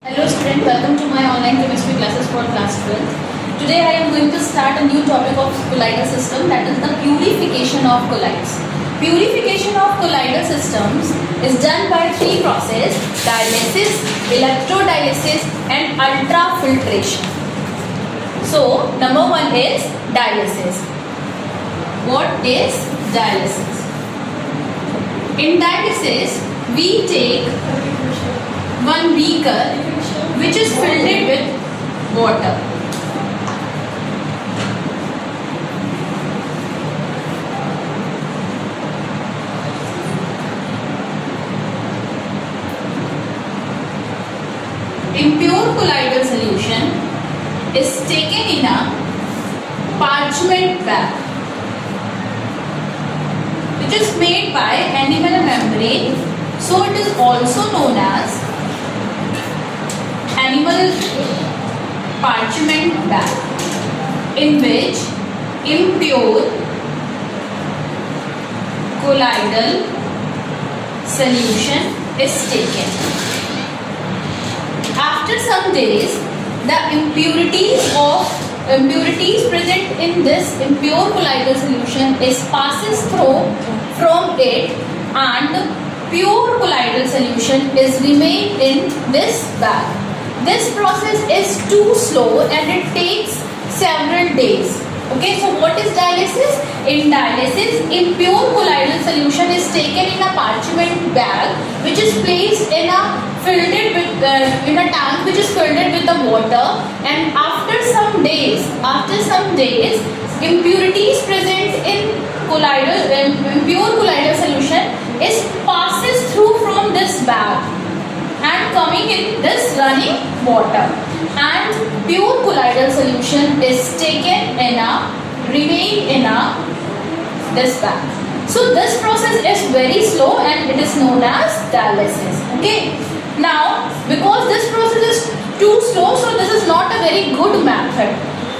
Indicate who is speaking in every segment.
Speaker 1: Hello student, welcome to my online chemistry classes for class 12th. Today I am going to start a new topic of collider system, that is the purification of colloids. Purification of collider systems is done by three processes: dialysis, electrodialysis and ultrafiltration. So number one is dialysis. What is dialysis? In dialysis we take one beaker which is filled with water. Impure colloidal solution is taken in a parchment bag which is made by animal membrane, so it is also known as animal parchment bag, in which impure colloidal solution is taken. After some days, the impurities present in this impure colloidal solution passes through from it, and pure colloidal solution is remain in this bag. This process is too slow and it takes several days. Okay, so what is dialysis? In dialysis, impure colloidal solution is taken in a parchment bag which is placed in a tank which is filled with the water, and after some days, impurities present in impure colloidal solution passes through from this bag and coming in this running water, and pure colloidal solution is taken remain in this bag. So this process is very slow and it is known as dialysis. Okay. Now, because this process is too slow, so this is not a very good method.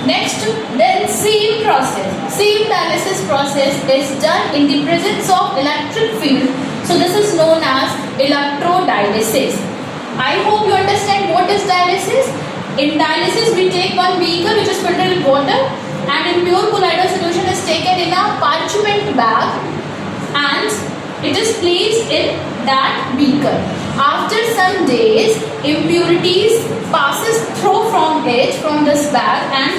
Speaker 1: Next, then same dialysis process is done in the presence of electric field. So this is known as electrodialysis. I hope you understand what is dialysis. In dialysis, we take one beaker which is filled with water, and impure colloidal solution is taken in a parchment bag and it is placed in that beaker. After some days, impurities passes through from this bag and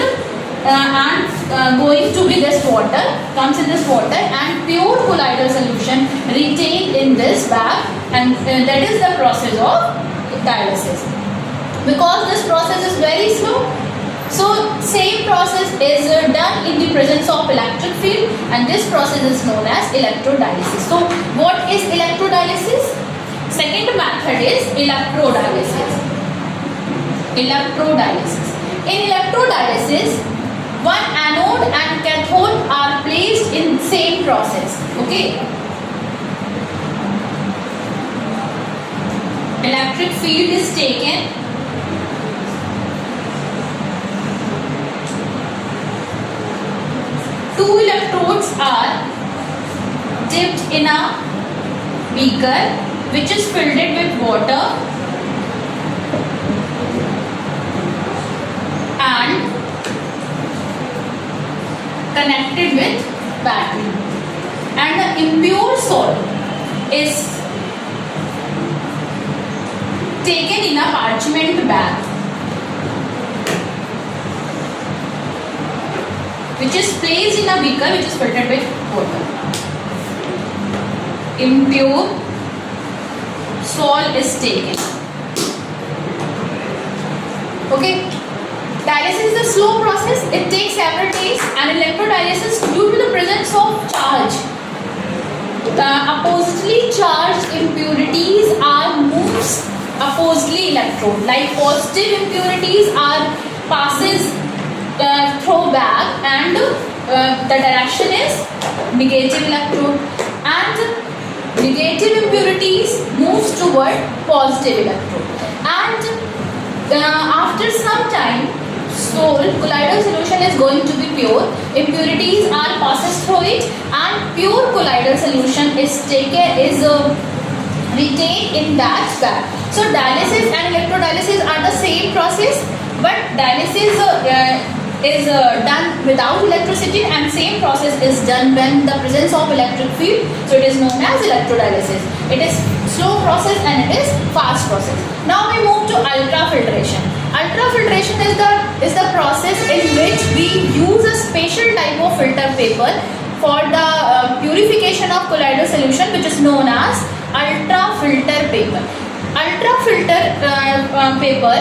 Speaker 1: going to be this water, comes in this water, and pure colloidal solution retained in this bag, and that is the process of dialysis. Because this process is very slow, so same process is done in the presence of electric field, and this process is known as electrodialysis. So what is electrodialysis? Second method is electrodialysis. In electrodialysis, one anode and cathode are placed in same process. Okay. Electric field is taken. Two electrodes are dipped in a beaker which is filled with water and connected with battery, and the impure salt is taken in a parchment bag which is placed in a beaker which is filled with water. Impure salt is taken. Okay. Dialysis is a slow process. It takes several days, and electrodialysis, due to the presence of charge, oppositely charged impurities are moved oppositely electrode. Like positive impurities are passes through bag, and the direction is negative electrode, and negative impurities moves toward positive electrode, and after some time, colloidal solution is going to be pure. Impurities are passes through it, and pure colloidal solution is retained in that bag. So dialysis and electrolysis are the same process, but dialysis is done without electricity, and same process is done when the presence of electric field. So it is known as electrolysis. It is slow process and it is fast process. Now we move to ultrafiltration. Ultrafiltration is the process in which we use a special type of filter paper for the purification of colloidal solution, which is known as ultrafilter paper. Ultrafilter paper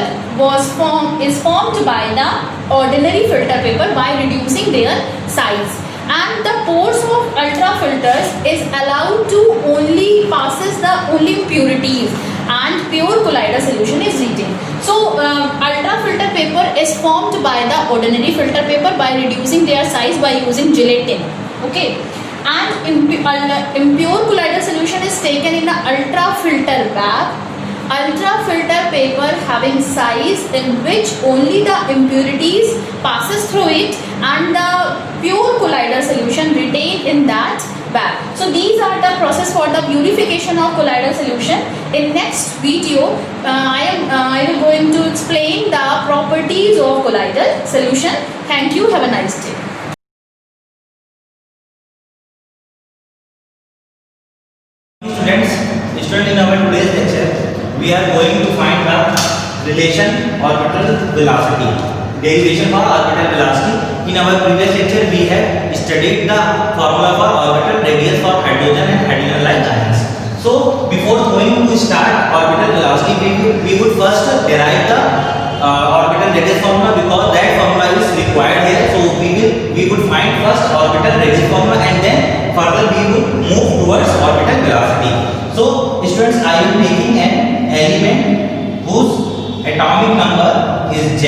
Speaker 1: is formed by the ordinary filter paper by reducing their size, and the pores of ultrafilters is allowed to only passes the only impurities, and pure colloidal solution is retained. So ultrafilter paper is formed by the ordinary filter paper by reducing their size by using gelatin. Okay, and impure colloidal solution is taken in the ultrafilter bag. Ultrafilter paper having size in which only the impurities passes through it, and the pure colloidal solution retained in that bag. So these are the process for the purification of colloidal solution. In next video, I will going to explain the properties of colloidal solution. Thank you. Have a nice day.
Speaker 2: Students, in our today's lecture, we are going to find the relation orbital velocity, derivation for orbital velocity. In our previous lecture, we have studied the formula for orbital radius for hydrogen and hydrogen-like ions. So, before going to start orbital velocity, we would first derive the orbital radius formula, because that formula is required here. So, we would find first orbital radius formula, and then further we would move towards orbital velocity. So, students, I am taking an element whose atomic number is Z.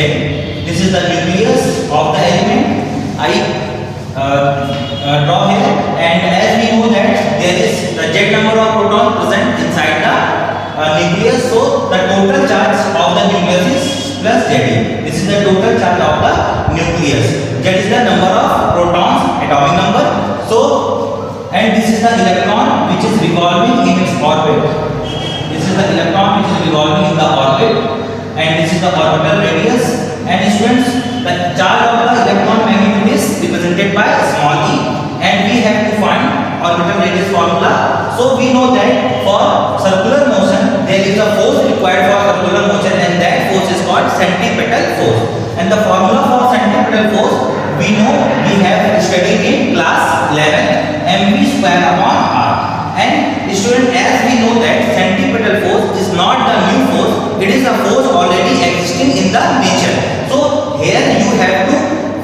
Speaker 2: This is the nucleus of the element. I draw here, and as we know that there is the Z number of protons present inside the nucleus. So, the total charge of the nucleus is plus Z. This is the total charge of the nucleus. Z is the number of protons, atomic number. So, and this is the electron which is revolving in its orbit. This is the electron which is revolving in the orbit, and this is the orbital radius. And students, the charge of the electron magnitude is represented by small e, and we have to find orbital radius formula. So we know that for circular motion there is a force required for circular motion, and that force is called centripetal force. And the formula for centripetal force we know we have studied in class 11, mv square upon r. And student, as we know that centripetal force is not the new force, it is a force already existing in the nature. So here you have to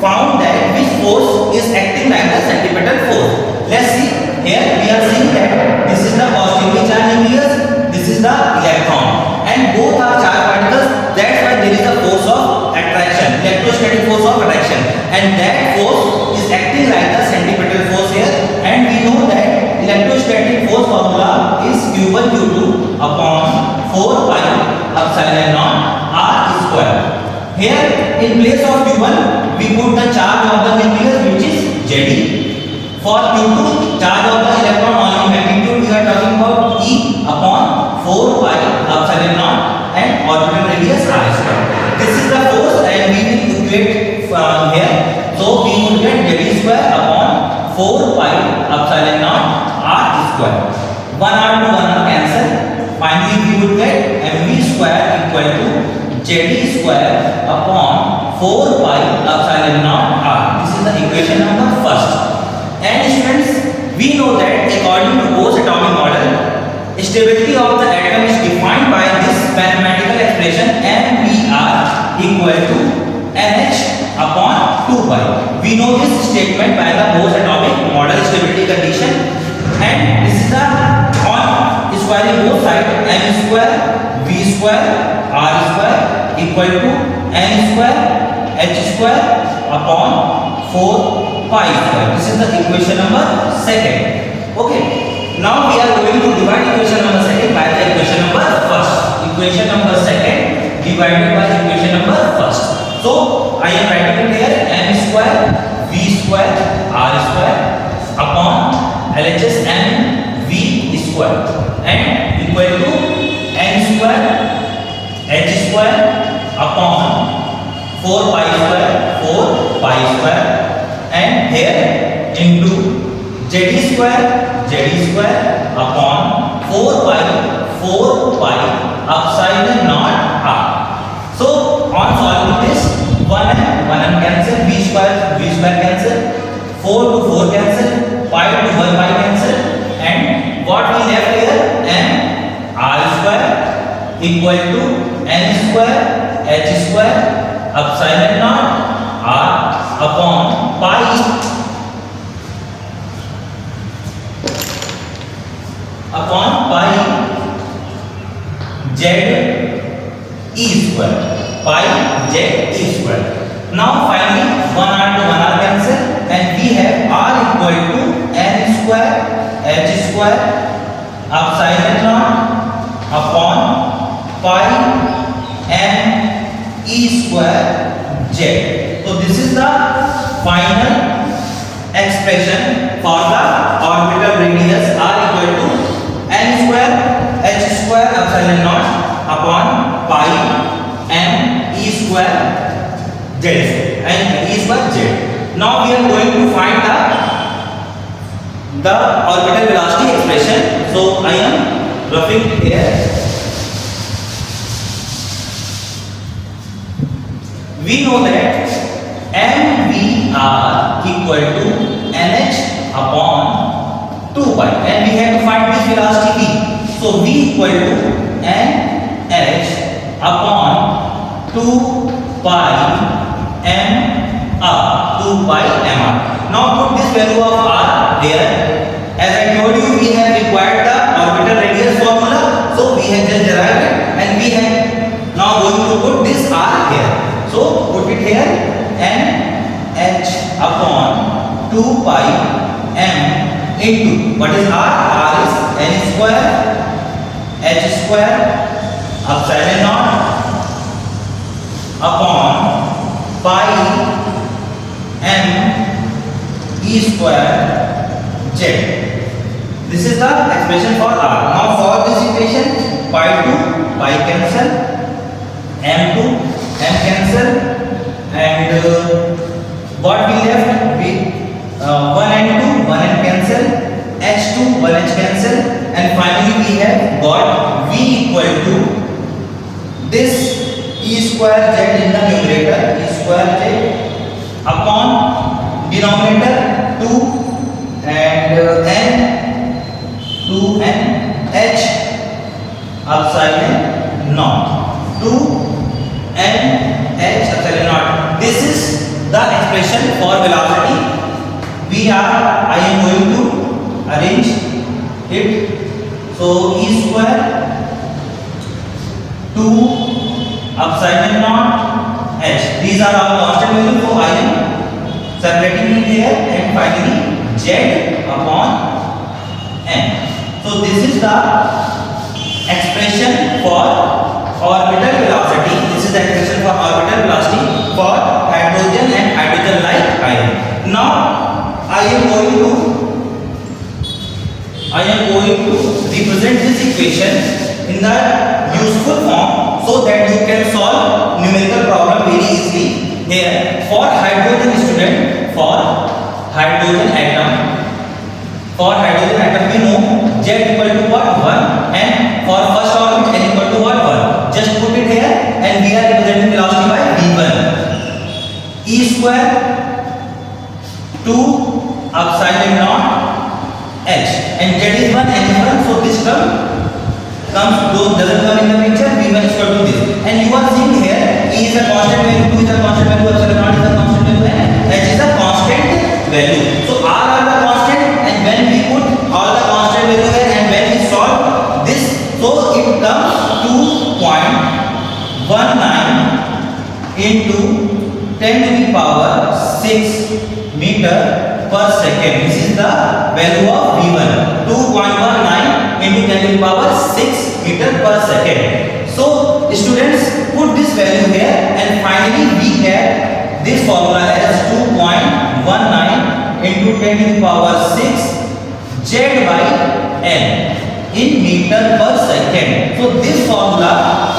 Speaker 2: found that which force is acting like the centripetal force. Let's see. Here we are seeing that this is the positively charged nucleus, this is the electron, and both are charged particles. That's why there is a force of attraction, electrostatic force of attraction, and that force is acting like the centripetal force here. And we know that electrostatic force formula is Q1 Q2 upon 4 pi epsilon naught r square. Here in place of Q1 we put the charge of the nucleus, which is Ze. For Q2, charge of the electron only magnitude we are talking about E upon 4 pi epsilon naught and orbital radius r square. This is the force, and we will equate here. So we would get Z square upon 4 pi epsilon naught r square. 1 r to 1 r cancel. Finally we would get mv square equal to Z square upon 4 pi epsilon naught r. This is the equation number first. And students, we know that according to Bohr's atomic model, stability of the atom is defined by this mathematical expression mvr equal to nh upon 2 pi. We know this statement by the Bohr's atomic model stability condition, and this is the on squaring both sides, m square v square r square equal to n square h square upon 4 pi square. This is the equation number second. Okay, now we are going to divide equation number second by the equation number first. Equation number second divided by equation number first. So I am writing it here, m square v square r square upon LHS m v square and equal to pi square, and here into z square upon 4 pi epsilon naught r. So on solving this, 1 cancel, v square cancel, 4 to 4 cancel, pi to 1 pi cancel, and what we left here, m r square equal to n square h square epsilon naught r upon pi z e square, pi z e square. Now finally 1r to 1r cancel, and we have r equal to n square h square epsilon naught upon pi m e square z. So this is the final expression for the orbital radius r equal to n square h square epsilon naught upon pi m e square z and e square z. Now we are going to find the orbital velocity expression. So I am roughing here. We know that mvr equal to nh upon 2 pi, and we have to find this velocity v. So v equal to nh upon 2 pi mr, 2 pi mr. Now put this value of r here. As I told you, we have required the orbital radius formula, so we have just derived it, and we have now going to put this r here. So put it here, nh upon 2 pi m into what is r? R is n square h square epsilon naught upon pi m e square z. This is the expression for r. Now for this equation, pi to pi cancel, m to m cancel, and what we left with 1 and 2, 1 and cancel, h to 1h cancel, and finally we have got v equal to this e square z in the numerator, e square z upon denominator 2 and n 2n h epsilon naught 2n h epsilon naught. This is the expression for velocity. I am going to arrange it. So e square 2 epsilon naught h. These are our constant values, so I am separating it here, and finally z upon n. So this is the expression for orbital velocity. This is the expression for orbital velocity for hydrogen and hydrogen-like ion. Now I am going to represent this equation in the useful form, so that you can solve numerical problem very easily. Here for hydrogen student, for hydrogen atom we know z equal to what? 1, and for first orbit n equal to what? 1. Just put it here, and we are representing velocity by v1. E square 2 epsilon naught h, and z is 1, n is 1, so this term doesn't come in the picture. v1 is equal to this, and you are seeing here e is a constant value, 2 is a constant value, epsilon naught is a constant value, and h is a constant value. So all are the constant, and when we put all the constant value here and when we solve this, so it comes 2.19 into 10 to the power 6 meter per second. This is the value of v1. 2.19 into 10 to the power 6 meter per second. So students, put this value here, and finally we get this formula as 2.19 into 10 to the power 6 z by n in meter per second. So this formula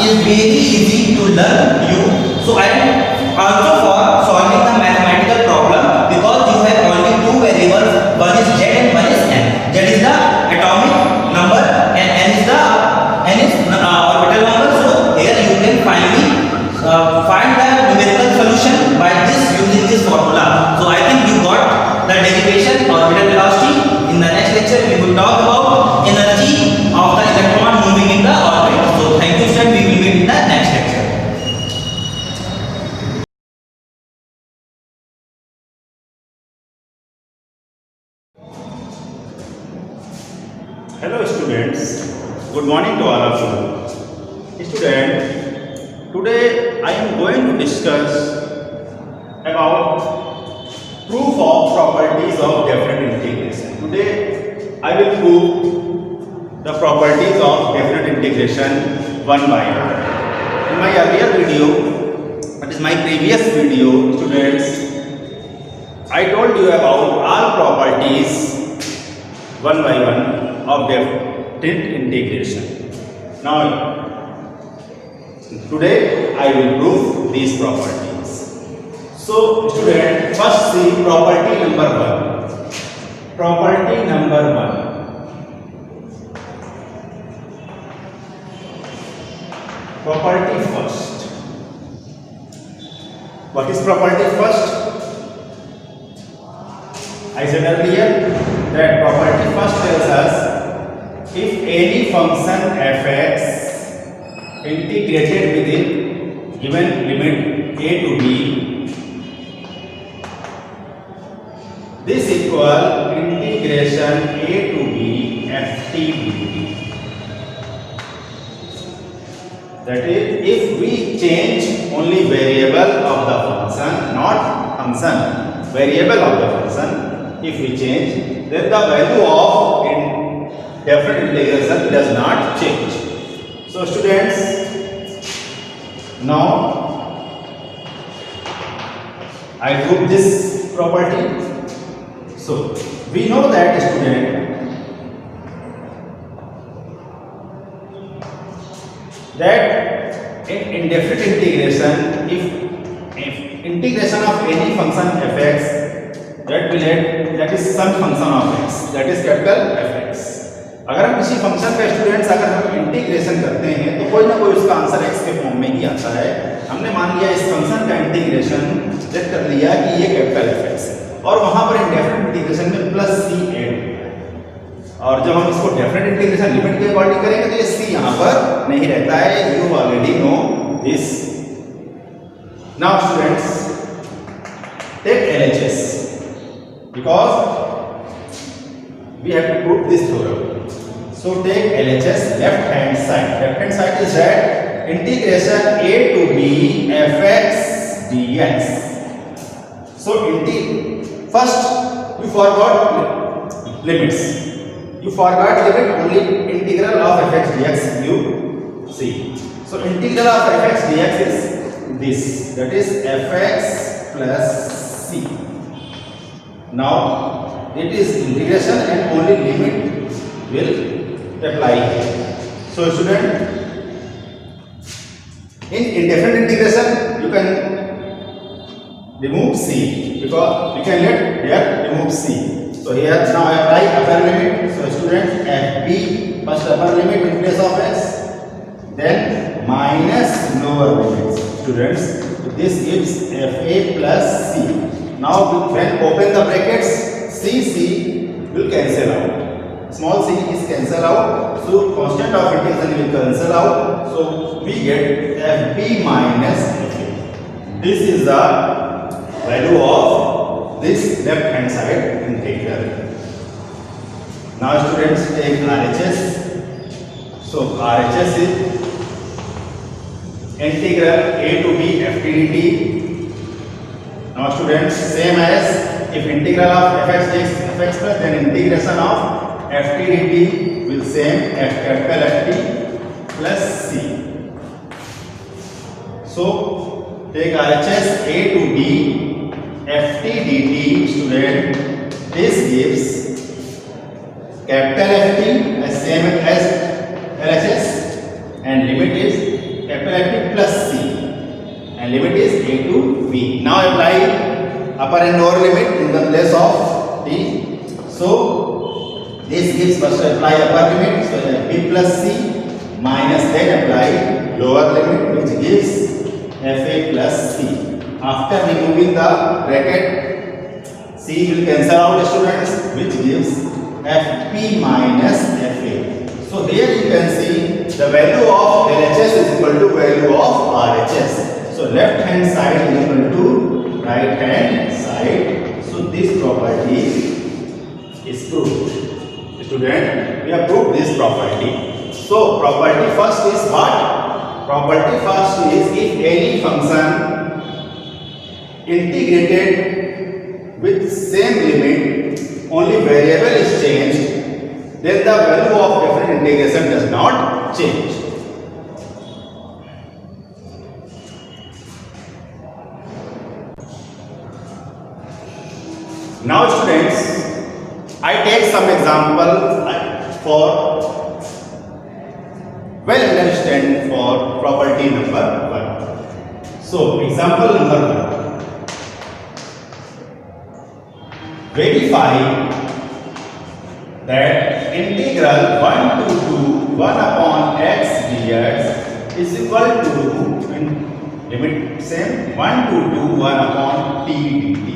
Speaker 2: is very easy to learn you. So I also for solving the mathematical problem
Speaker 3: Hello students, good morning to all of you. Student, today I am going to discuss about proof of properties of definite integration. Today I will prove the properties of definite integration one by one. In my earlier video, that is my previous video, students, I told you about all properties one by one of definite integration. Now, today I will prove these properties. So, student, first see property number 1. Property number 1. Property first. What is property first? I said earlier that property first tells us if any function fx integrated within given limit a to b, this equal integration a to b ft dt. That is, if we change only variable of the function, not function, variable of the function, if we change, then the value of definite integration does not change. So students, now I prove this property. So we know that, student, that in definite integration, if integration of any function fx, that is some function of x, that is capital Fx. अगर हम किसी function का students अगर हम integration करते हैं तो कोई ना कोई उसका आंसर x के फॉर्म में ही आता है. हमने मान लिया इस फंक्शन का इंटीग्रेशन सेट कर लिया कि ये कैपिटल Fx है और वहां पर इंडेफिनिट इंटीग्रेशन में प्लस c ऐड किया और जब हम इसको डेफिनेट इंटीग्रेशन लिमिट के अकॉर्डिंग करेंगे तो ये c यहां पर नहीं रहता है. You already know this. Now students, take LHS because we have to prove this theorem. So take LHS, left hand side. Left hand side is that integration a to b fx dx. So first you forgot limits. You forgot limit, only integral of fx dx you see. So integral of fx dx is this, that is fx plus c. Now it is integration and only limit will apply here. So student, in indefinite integration you can remove c because you can let here remove c. So here now I apply upper limit. So student, fb first upper limit in place of x, then minus lower limits. Students, this gives fa plus c. Now when open the brackets, c will cancel out. Small c is cancel out. So constant of integration will cancel out. So we get fb minus fa. This is the value of this left hand side integral. Now students, take RHS. So RHS is integral a to b ft dt. Now students, same as if integral of fx dx fx plus, then integration of ft dt will same f capital Ft plus c. So take RHS a to b ft dt. Student, this gives capital Ft as same as LHS and limit is capital Ft plus c. And limit is a to b. Now apply upper and lower limit in the place of t. So this gives first apply upper limit, so b plus c minus then apply lower limit which gives fa plus c. After removing the bracket, c will cancel out, students, which gives fp minus fa. So here you can see the value of LHS is equal to value of RHS. So left hand side is equal to right hand side. So this property is proved. Student, we have proved this property. So property first is what? Property first is if any function integrated with same limit, only variable is changed, then the value of different integration does not change. Now students, I take some example for well understand for property number 1. So example number 1. Verify that integral 1 to 2 1 upon x dx is equal to limit same 1 to 2 1 upon t dt.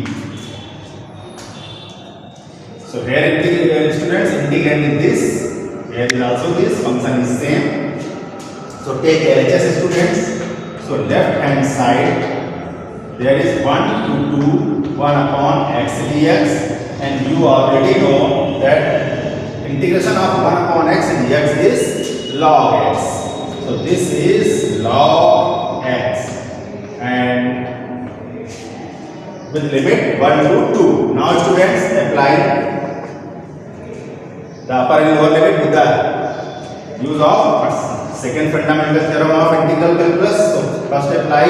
Speaker 3: So here students integrating this, here is also this function is same. So take LHS students. So left hand side there is 1 to 2 1 upon x dx, and you already know that integration of 1 upon x dx is log x. So this is log x, and with limit 1 to 2. Now students apply the upper and lower limit with the use of second fundamental theorem of integral calculus. So first apply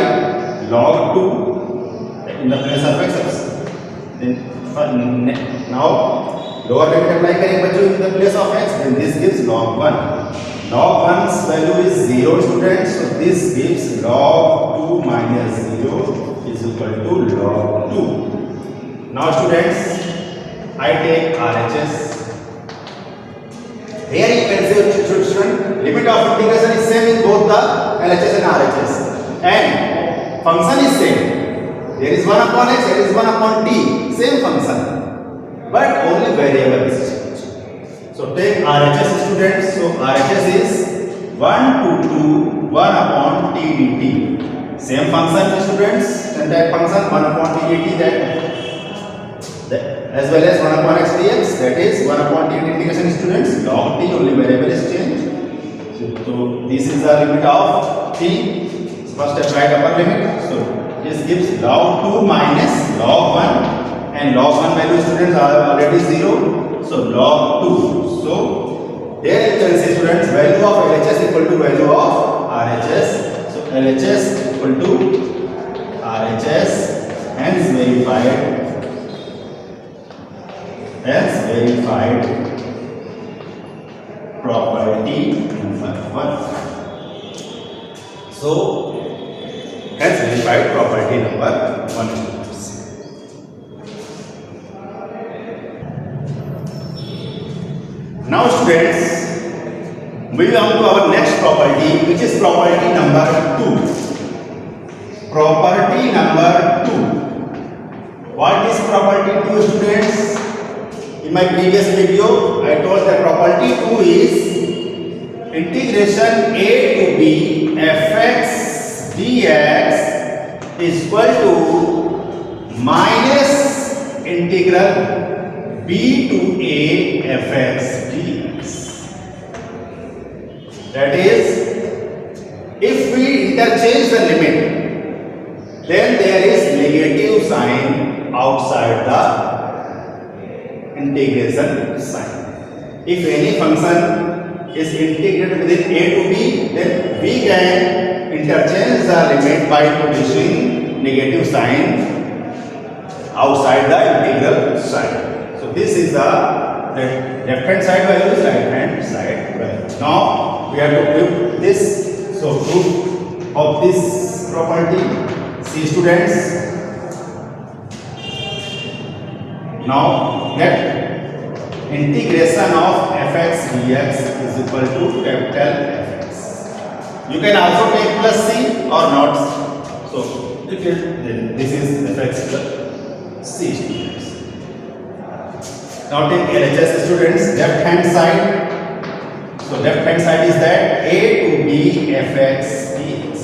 Speaker 3: log 2 in the place of x. Then now lower limit apply करेंगे बच्चों in the place of x. Then this gives log 1. Log 1's value is 0 students. So this gives log 2 minus 0 is equal to log 2. Now students, I take RHS. Here you can say student, limit of integration is same in both the LHS and RHS, and function is same. There is 1 upon x, there is 1 upon t, same function, but only variable is changed. So take RHS students. So RHS is 1 to 2 1 upon t dt. Same function students, and that function 1 upon t dt, that as well as 1 upon x dx, that is 1 upon t integration students. Log t, only variable is changed. So this is the limit of t. First apply upper limit. So this gives log 2 minus log 1, and log 1 value students are already 0. So log 2. So here you can see students, value of LHS equal to value of RHS. So LHS equal to RHS, hence verified. Property number 1. So hence verified property number 1 students. Now students, moving on to our next property, which is property number 2. Property number 2. What is property 2 students? In my previous video, I told that property 2 is integration a to b fx dx is equal to minus integral b to a fx dx. That is, if we interchange the limit, then there is negative sign outside the integration sign. If any function is integrated within a to b, then we can interchange the limit by producing negative sign outside the integral sign. So this is the left hand side value is right hand side value. Now we have to prove this. So proof of this property. See students. Now let integration of fx dx is equal to capital Fx. You can also take plus c or not. So if then this is fx plus c students. Now take LHS students, left hand side. So left hand side is that a to b fx dx.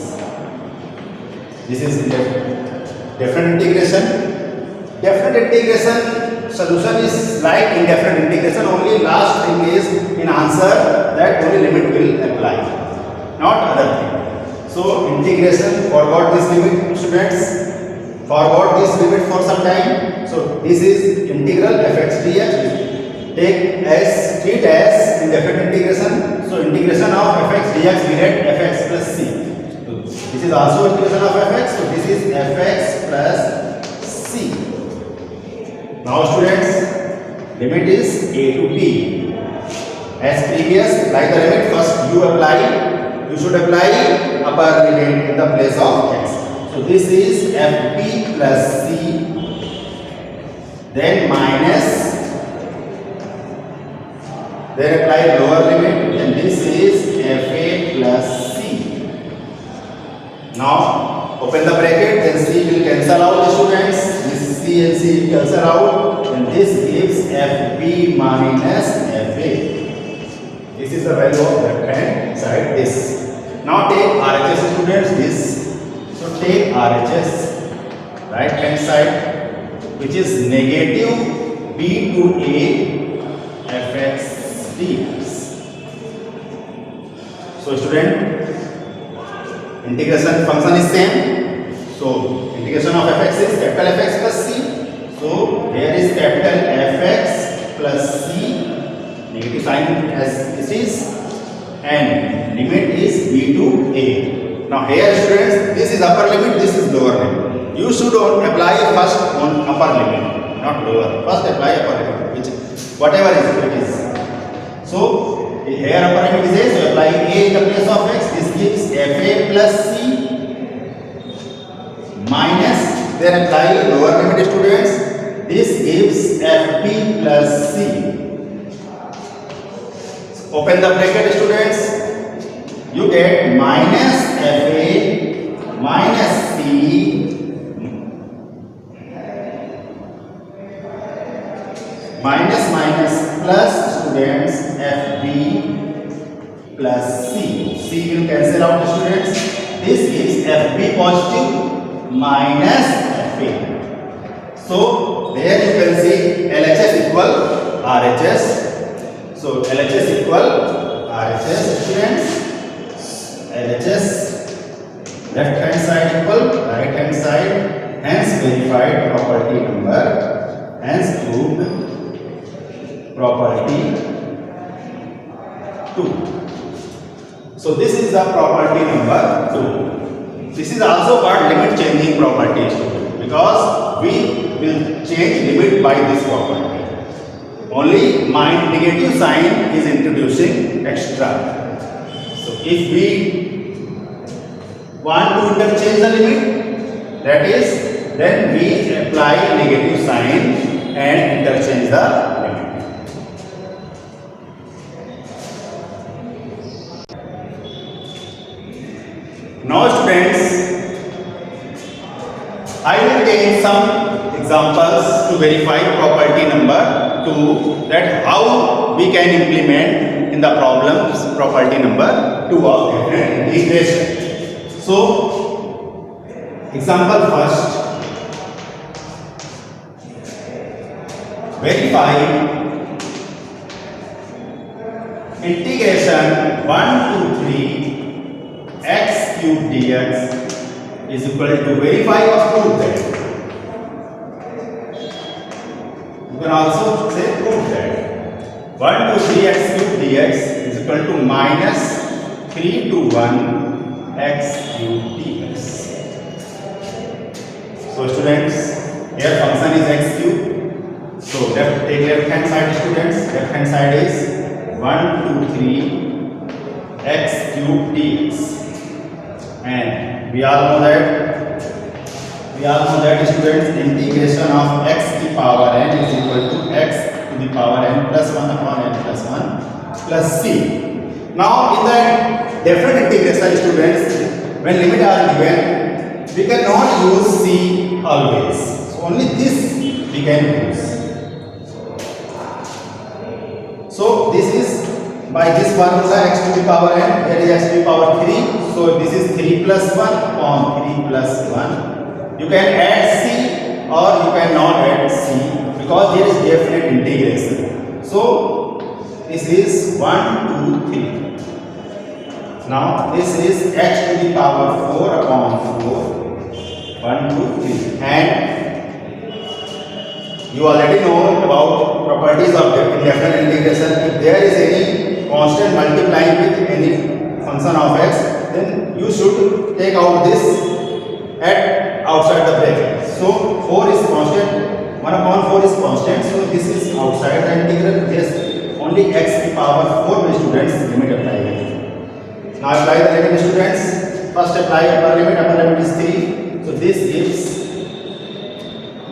Speaker 3: This is different integration. Different integration solution is like indefinite integration. Only last thing is in answer that only limit will apply, not other thing. So integration, forgot this limit, students. Forgot this limit for some time. So this is integral fx dx. Treat as indefinite integration. So integration of fx dx we get fx plus c. So this is also integration of fx. So this is fx plus c. Now students, limit is a to b. As previous, like the limit, first you should apply upper limit in the place of x. So this is fb plus c, then minus, then apply lower limit, and this is fa plus c. Now open the bracket, then c will cancel out the students. This c and c will cancel out, and this gives fb minus fa. This is the value of left hand side. This. Now take RHS students. This. So take RHS, right hand side, which is negative b to a fx dx. So student, integration function is same. So integration of fx is capital Fx plus c. So here is capital Fx plus c, negative sign as this is, and limit is b to a. Now here students, this is upper limit, this is lower limit. You should apply first on upper limit, not lower. First apply upper limit, which whatever it is. So here upper limit is a, so apply a in the place of x. This gives fa plus c minus, then apply lower limit students. This gives fb plus c. Open the bracket students. You get minus fa minus c minus plus students fb plus c. C will cancel out students. This gives fb positive minus fa. So there you can see LHS equal RHS. So LHS equal RHS students. LHS left hand side equal right hand side, hence verified property number, hence proved property 2. So this is the property number 2. This is also called limit changing property because we will change limit by this property. Only my negative sign is introducing extra. So if we want to interchange the limit, that is, then we apply negative sign and interchange the limit. Now students, I will take some examples to verify property number 2, that how we can implement in the problems property number 2 of different integration. So, example first, verify integration 1 to 3 x cube dx is equal to, verify or prove that. You can also say prove that 1 to 3 x cube dx is equal to minus 3 to 1 x cube dx. So students, here function is x cube. So take left hand side students. Left hand side is 1 to 3 x cube dx. And we all know that students, integration of x to the power n is equal to x to the power n plus 1 upon n plus 1 plus c. Now in the different integration students, when limit are given, we cannot use c always. So only this we can use. So this is by this formula x to the power n, here is x to the power 3. So this is 3 plus 1 upon 3 plus 1. You can add c or you cannot add c. because there is definite integration. So this is 1, 2, 3. Now this is x to the power 4 upon 4. 1, 2, 3. And you already know about properties of definite integration. If there is any constant multiplying with any function of x, then you should take out this at outside the bracket. So 4 is constant, 1 upon 4 is constant, so this is outside the integral. Yes, only x to the power 4 by students limit apply. Now apply the limit, students. First apply upper limit is 3. So this gives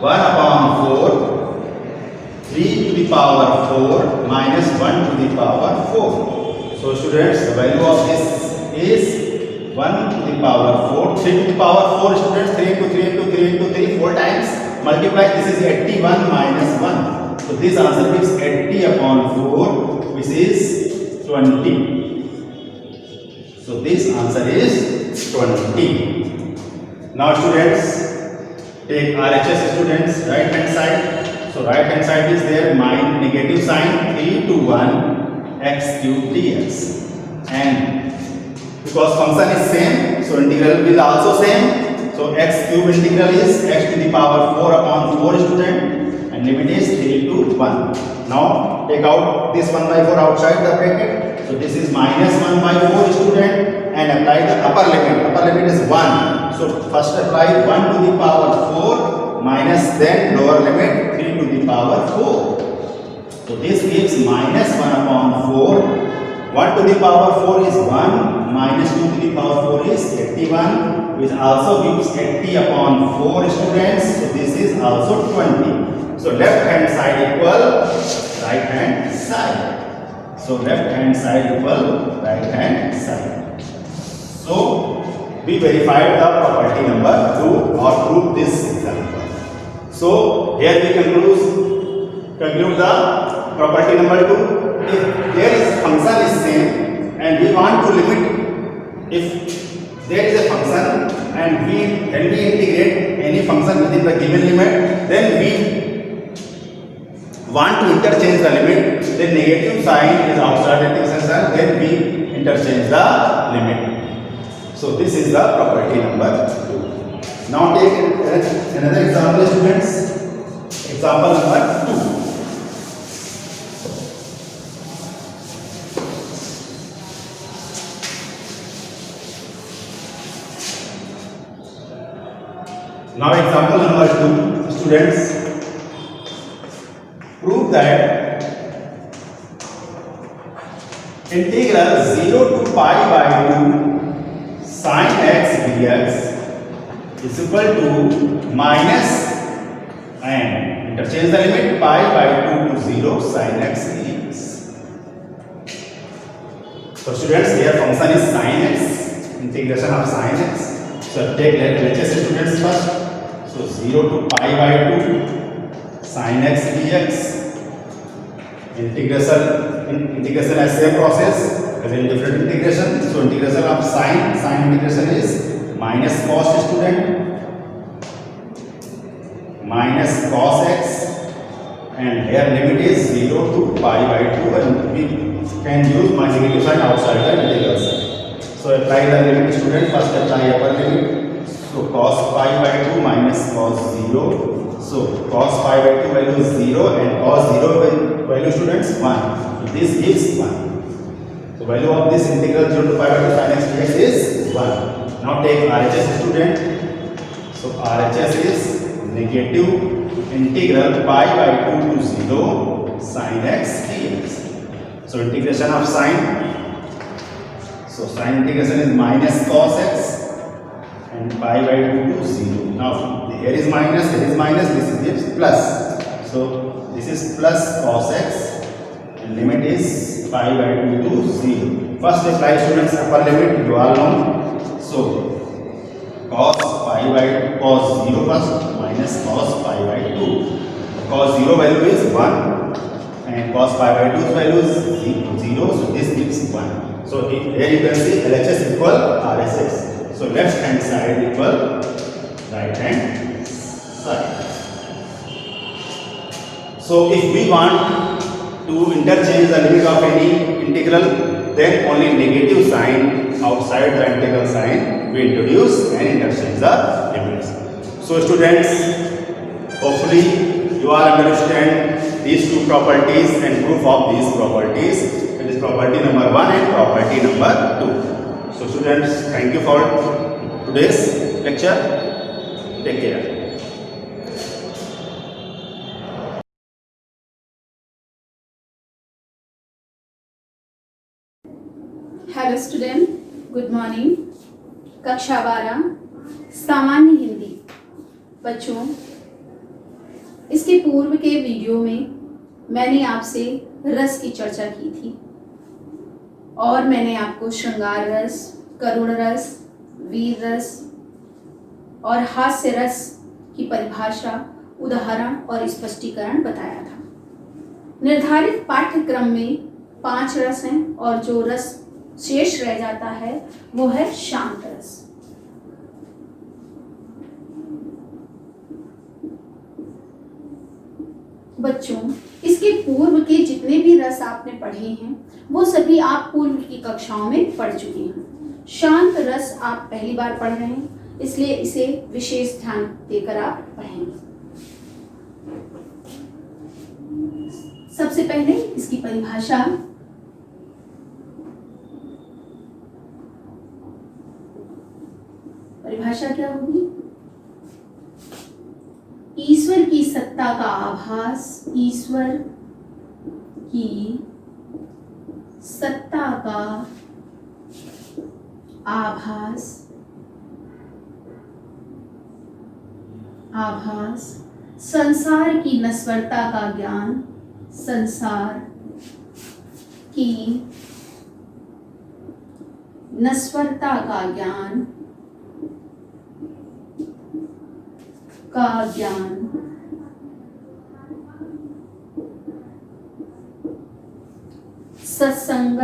Speaker 3: 1 upon 4, 3 to the power 4 minus 1 to the power 4. So students, the value of this is 1 to the power 4, 3 to the power 4, students, 3 into 3 into 3 into 3, 4 times. Multiply, this is 81 minus 1. So this answer gives 80 upon 4, which is 20. So this answer is 20. Now students, take RHS students, right hand side. So right hand side is there, minus negative sign, 3 to 1 x cube dx. And because function is same, so integral will also same. So x cube integral is x to the power 4 upon 4 student, and limit is 3 to 1. Now take out this 1 by 4 outside the bracket. So this is minus 1 by 4 student, and apply the upper limit. Upper limit is 1. So first apply 1 to the power 4 minus then lower limit 3 to the power 4. So this gives minus 1 upon 4. 1 to the power 4 is 1, minus 2 to the power 4 is 81, which also gives 80 upon 4 students. So this is also 20. So left hand side equal right hand side. So left hand side equal right hand side. So we verified the property number 2 or prove this example. So here we conclude the property number 2. If there is function is same and we want to limit, if there is a function and when we integrate any function within the given limit, then we want to interchange the limit, then negative sign is outside the integration sign, then we interchange the limit. So this is the property number 2. Now take another example, students. Example number 2. Now example number 2, students. Prove that integral 0 to pi by 2 sin x dx is equal to minus and interchange the limit pi by 2 to 0 sin x dx. So students, here function is sin x, integration of sin x. So take LHS students first. So 0 to pi by 2 sin x dx. Integration as same process as in different integration. So integration of sin integration is minus cos student minus cos x, and here limit is 0 to pi by 2, and we can use my negative sign outside the integral sign. So apply the limit student, first apply upper limit. So cos pi by 2 minus cos 0. So cos pi by 2 value is 0 and cos 0 value students 1. So this gives 1. So value of this integral 0 to pi by 2 sin x dx is 1. Now take RHS student. So RHS is negative integral pi by 2 to 0 sin x dx. So integration of sin. So sin integration is minus cos x and pi by 2 to 0. Now here is minus, this is plus. So this is plus cos x and limit is pi by 2 to 0. First apply students upper limit, you all know. So cos pi by cos 0 first minus cos pi by 2. Cos 0 value is 1 and cos pi by 2's value is 0. So this gives 1. So here you can see LHS equal RHS. So left hand side equal right hand side. So if we want to interchange the limit of any integral, then only negative sign outside the integral sign we introduce and interchange the limits. So students, hopefully you all understand these two properties and proof of these properties. It is property number 1 and property number 2. So students, thank you for today's lecture. Take care.
Speaker 4: Hello student, good morning. कक्षा 12 सामान्य हिंदी। बच्चों, इसके पूर्व के video में मैंने आपसे रस की चर्चा की थी और मैंने आपको श्रृंगार रस, करुण रस, वीर रस और हास्य रस की परिभाषा, उदाहरण और स्पष्टीकरण बताया था। निर्धारित पाठ्यक्रम में 5 रस हैं और जो रस शेष रह जाता है वो है शांत रस। बच्चों, इसके पूर्व के जितने भी रस आपने पढ़े हैं वो सभी आप पूर्व की कक्षाओं में पढ़ चुके हैं। शांत रस आप पहली बार पढ़ रहे हैं, इसलिए इसे विशेष ध्यान देकर आप पढ़ेंगे। सबसे पहले इसकी परिभाषा। परिभाषा क्या होगी? ईश्वर की सत्ता का आभास, ईश्वर की सत्ता का आभास, संसार की नश्वरता का ज्ञान, संसार की नश्वरता का ज्ञान सत्संग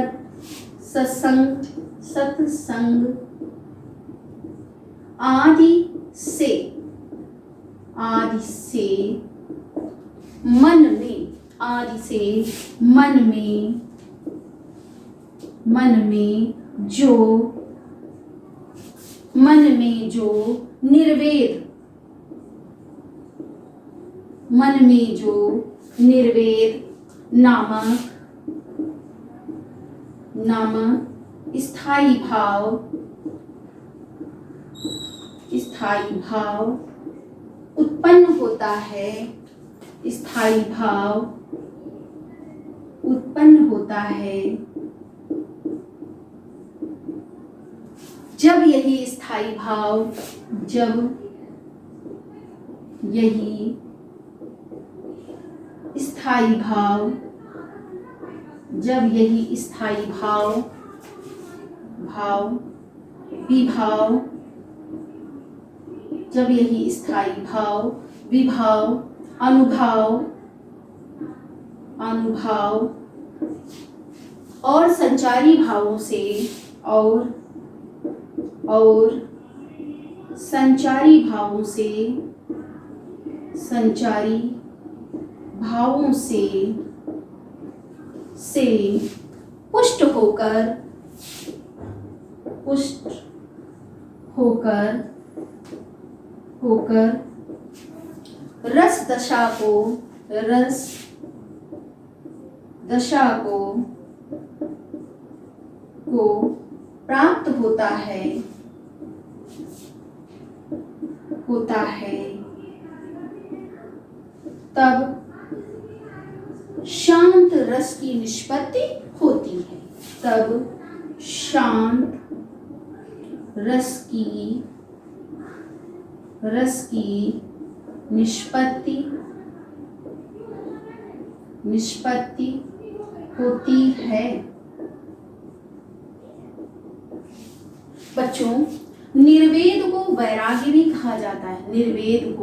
Speaker 4: आदि से मन में जो निर्वेद नामक स्थायी भाव उत्पन्न होता है, जब यही स्थायी भाव विभाव अनुभाव और संचारी भावों से पुष्ट होकर रस दशा को प्राप्त होता है तब शांत रस की निष्पत्ति होती है। रस की निष्पत्ति होती है। बच्चों, निर्वेद को वैराग्य भी कहा जाता है। निर्वेद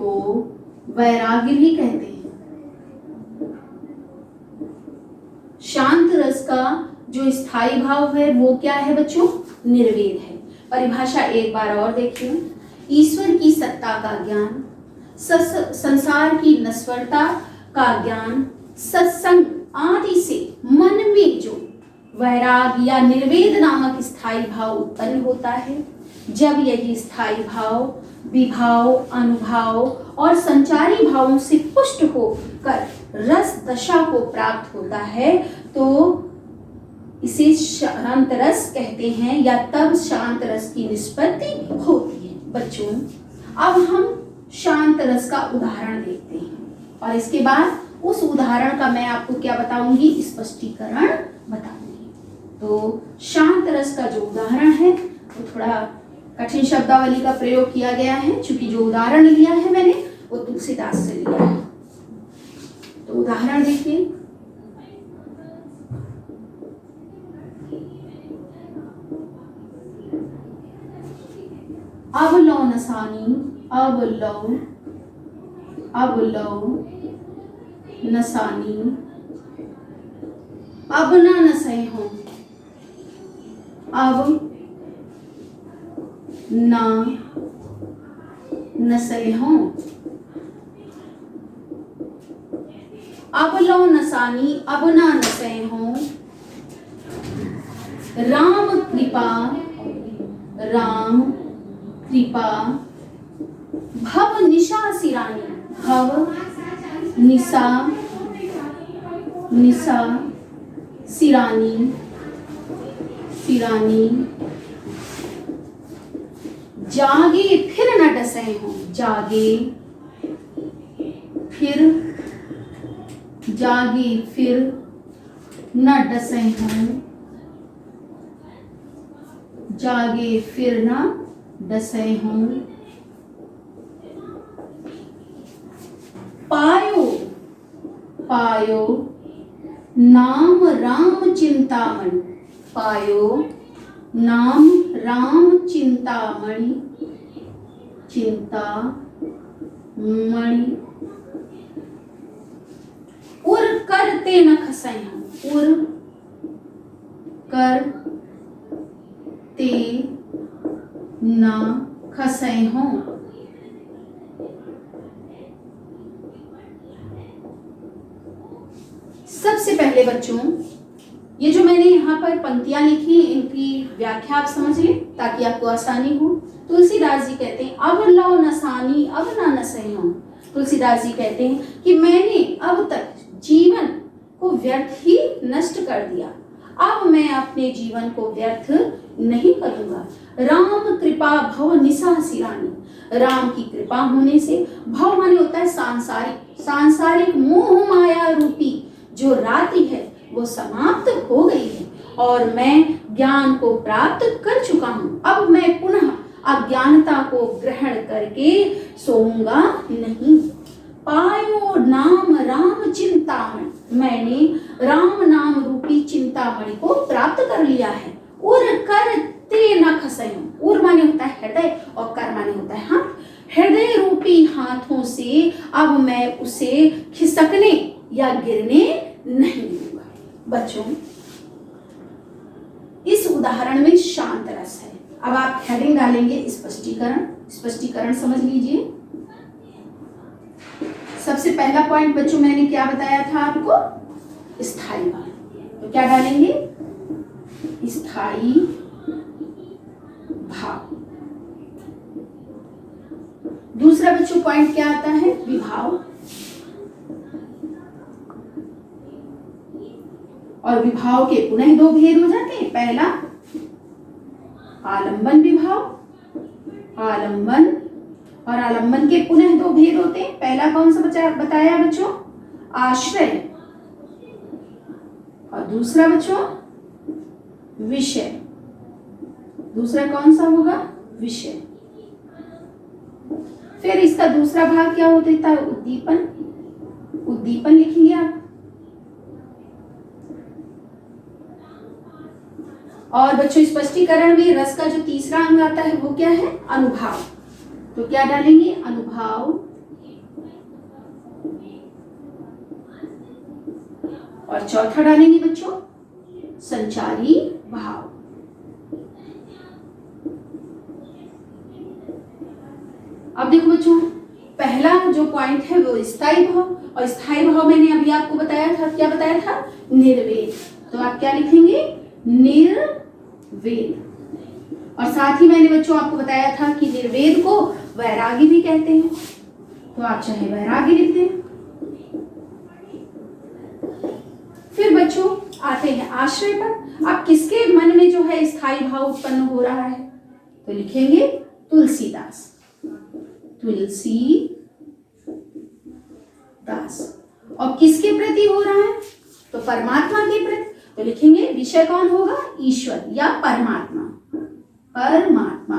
Speaker 4: को वैराग्य भी कहते हैं। शांत रस का जो स्थायी भाव है वो क्या है बच्चों? निर्वेद है। परिभाषा एक बार और देखिए। ईश्वर की सत्ता का ज्ञान, संसार की नश्वरता का ज्ञान, सत्संग आदि से मन में जो वैराग या निर्वेद नामक स्थायी भाव उत्पन्न होता है, जब यही स्थायी भाव विभाव, अनुभाव और संचारी भावों से पुष्ट होकर रस दशा को प्राप्त होता है तो इसे शांत रस कहते हैं, या तब शांत रस की निष्पत्ति होती है। बच्चों, अब हम शांत रस का उदाहरण देखते हैं और इसके बाद उस उदाहरण का मैं आपको क्या बताऊंगी, स्पष्टीकरण बताऊंगी। तो शांत रस का जो उदाहरण है वो थोड़ा कठिन शब्दावली का प्रयोग किया गया है, क्योंकि जो उदाहरण लिया है मैंने वो तुलसीदास से लिया है। तो उदाहरण देखिए, अब लो नसानी, अब लो नसानी, अब ना नसे हो, अब ना नसे हो, अब लो नसानी, अब ना नसे हो, राम कृपा भव निशा सिरानी, भव निशा सिरानी, जागे फिर न डसे हो, जागे फिर न डसे हो, जागे फिर न डसे हो, पायो नाम राम चिंतामणि, पायो नाम राम चिंतामणि, उर करते न खसे हो, उर करते न खसे हो, सबसे पहले बच्चों ये जो मैंने यहाँ पर पंक्तियां लिखी इनकी व्याख्या आप समझ लें ताकि आपको आसानी हो। तुलसीदास जी कहते हैं अब लो नसानी, अब ना नसे हो। तुलसीदास जी कहते हैं कि मैंने अब तक जीवन को व्यर्थ ही नष्ट कर दिया, अब मैं अपने जीवन को व्यर्थ नहीं करूंगा। राम कृपा भव निशा सिरानी, राम की कृपा होने से, भव माने होता है सांसारिक मोह माया रूपी जो राति है वो समाप्त हो गई है और मैं ज्ञान को प्राप्त कर चुका हूँ। अब मैं पुनः अज्ञानता को ग्रहण करके सोऊंगा नहीं। पायो नाम राम चिंतामणि, मैंने राम नाम रूपी चिंतामणि को प्राप्त कर लिया है। उर करते न खसे, उर माने होता है हृदय और कर माने होता है हाथ। हृदय रूपी हाथों से अब मैं उसे खिसकने या गिरने नहीं दूंगा। बच्चों इस उदाहरण में शांत रस है। अब आप हेडिंग डालेंगे स्पष्टीकरण समझ लीजिए। सबसे पहला पॉइंट बच्चों मैंने क्या बताया था आपको, स्थायी भाव। तो क्या डालेंगे, स्थायी भाव। दूसरा बच्चों पॉइंट क्या आता है, विभाव। और विभाव के पुनः दो भेद हो जाते हैं। पहला आलंबन विभाव, आलंबन, और आलंबन के पुनः दो भेद होते हैं। पहला कौन सा बताया बच्चों, आश्रय, और दूसरा बच्चों विषय। दूसरा कौन सा होगा, विषय। फिर इसका दूसरा भाग क्या होता है, उद्दीपन। उद्दीपन लिखेंगे आप। और बच्चों स्पष्टीकरण में रस का जो तीसरा अंग आता है वो क्या है, अनुभाव। तो क्या डालेंगे, अनुभाव। और चौथा डालेंगे बच्चों संचारी भाव। अब देखो बच्चों पहला जो पॉइंट है वो स्थायी भाव, और स्थायी भाव मैंने अभी आपको बताया था, क्या बताया था? निर्वेद। तो आप क्या लिखेंगे? निर्वेद। और साथ ही मैंने बच्चों आपको बताया था कि निर्वेद को वैरागी भी कहते हैं, तो आप चाहे वैरागी लिख दें। फिर बच्चों आते हैं आश्रय पर। आप किसके मन में जो है स्थायी भाव उत्पन्न हो रहा है? तो लिखेंगे तुलसीदास, तुलसीदास। और किसके प्रति हो रहा है? तो परमात्मा के प्रति। तो लिखेंगे विषय कौन होगा? ईश्वर या परमात्मा, परमात्मा।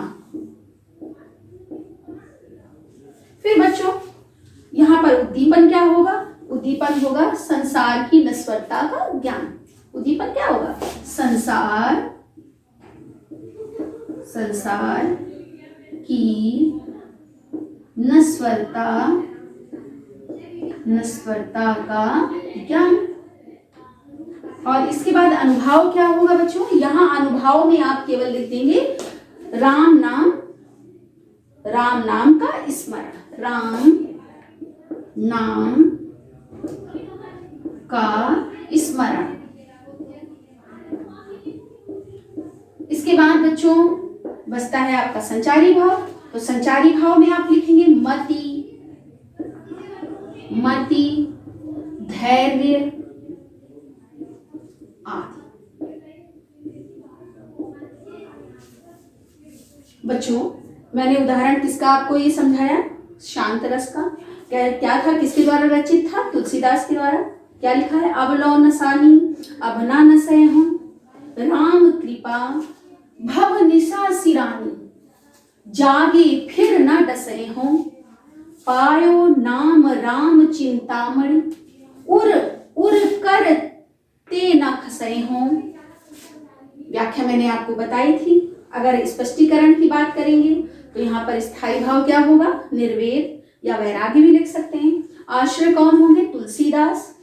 Speaker 4: फिर बच्चों यहां पर उद्दीपन क्या होगा? उद्दीपन होगा संसार की नश्वरता का ज्ञान। उद्दीपन क्या होगा? संसार की नश्वरता का ज्ञान। और इसके बाद अनुभाव क्या होगा बच्चों? यहां अनुभाव में आप केवल लिख देंगे राम नाम का स्मरण, राम नाम का स्मरण। इसके बाद बच्चों बचता है आपका संचारी भाव। तो संचारी भाव में आप लिखेंगे मति, धैर्य आदि। बच्चों मैंने उदाहरण किसका आपको ये समझाया? शांत रस का। क्या था? किसके द्वारा रचित था? तुलसीदास के द्वारा। क्या लिखा है? अब लो नसानी अब ना नसै हूं, राम कृपा भव निशा सिरानी, जागे फिर न डसै हूं, पायो नाम राम चिंतामणि, उर कर ते न खसै हूं। व्याख्या मैंने आपको बताई थी। अगर स्पष्टीकरण की बात करेंगे तो यहाँ पर स्थायी भाव क्या होगा? निर्वेद या वैरागी भी लिख सकते हैं। आश्रय कौन होंगे? तुलसीदास।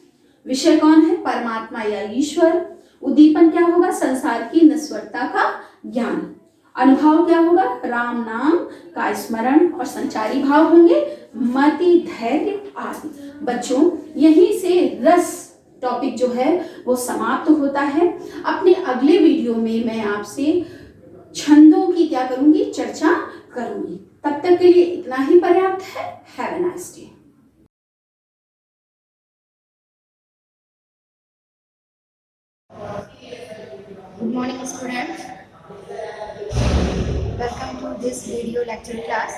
Speaker 4: विषय कौन है? परमात्मा या ईश्वर। उद्दीपन क्या होगा? संसार की नश्वरता का ज्ञान। अनुभाव क्या होगा? राम नाम का स्मरण। और संचारी भाव होंगे मति, धैर्य आदि। बच्चों यहीं से रस टॉपिक जो है वो समाप्त होता है। अपने अगले वीडियो में मैं आपसे छंदों की क्या करूंगी? चर्चा करूंगी। तब तक के लिए इतना ही पर्याप्त है। Have a nice day.
Speaker 5: Good morning students. Welcome to this video lecture class.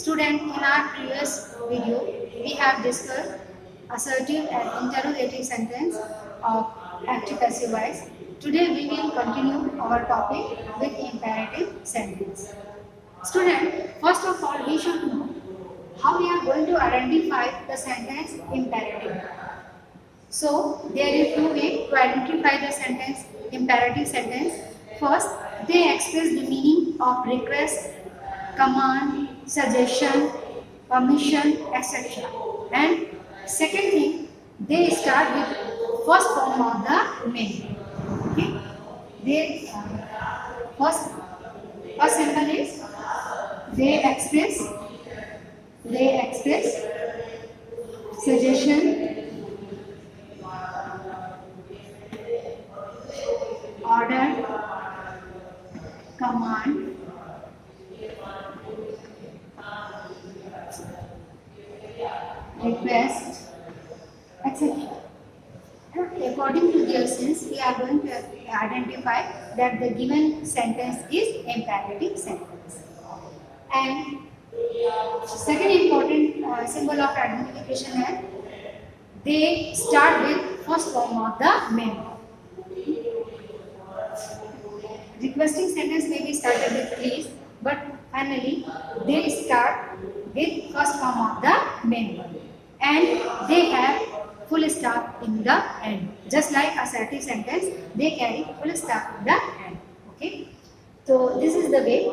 Speaker 5: Student, in our previous video we have discussed assertive and interrogative sentence of active passive voice. Today we will continue our topic with imperative sentence. Student, first of all we should know how we are going to identify the sentence imperative. So there is two ways to identify the sentence imperative sentence. First, they express the meaning of request, command, suggestion, permission, etc. And second thing, they start with first form of the meaning. Okay? They first symbol is they express suggestion, order, command, request, etc. According to their sense, we are going to identify that the given sentence is imperative sentence. And second important symbol of identification is they start with first form of the meaning. Requesting sentence may be started with please, but finally they start with first form of the meaning, and they have full stop in the end. Just like assertive sentence, they carry full stop in the end. Okay, so this is the way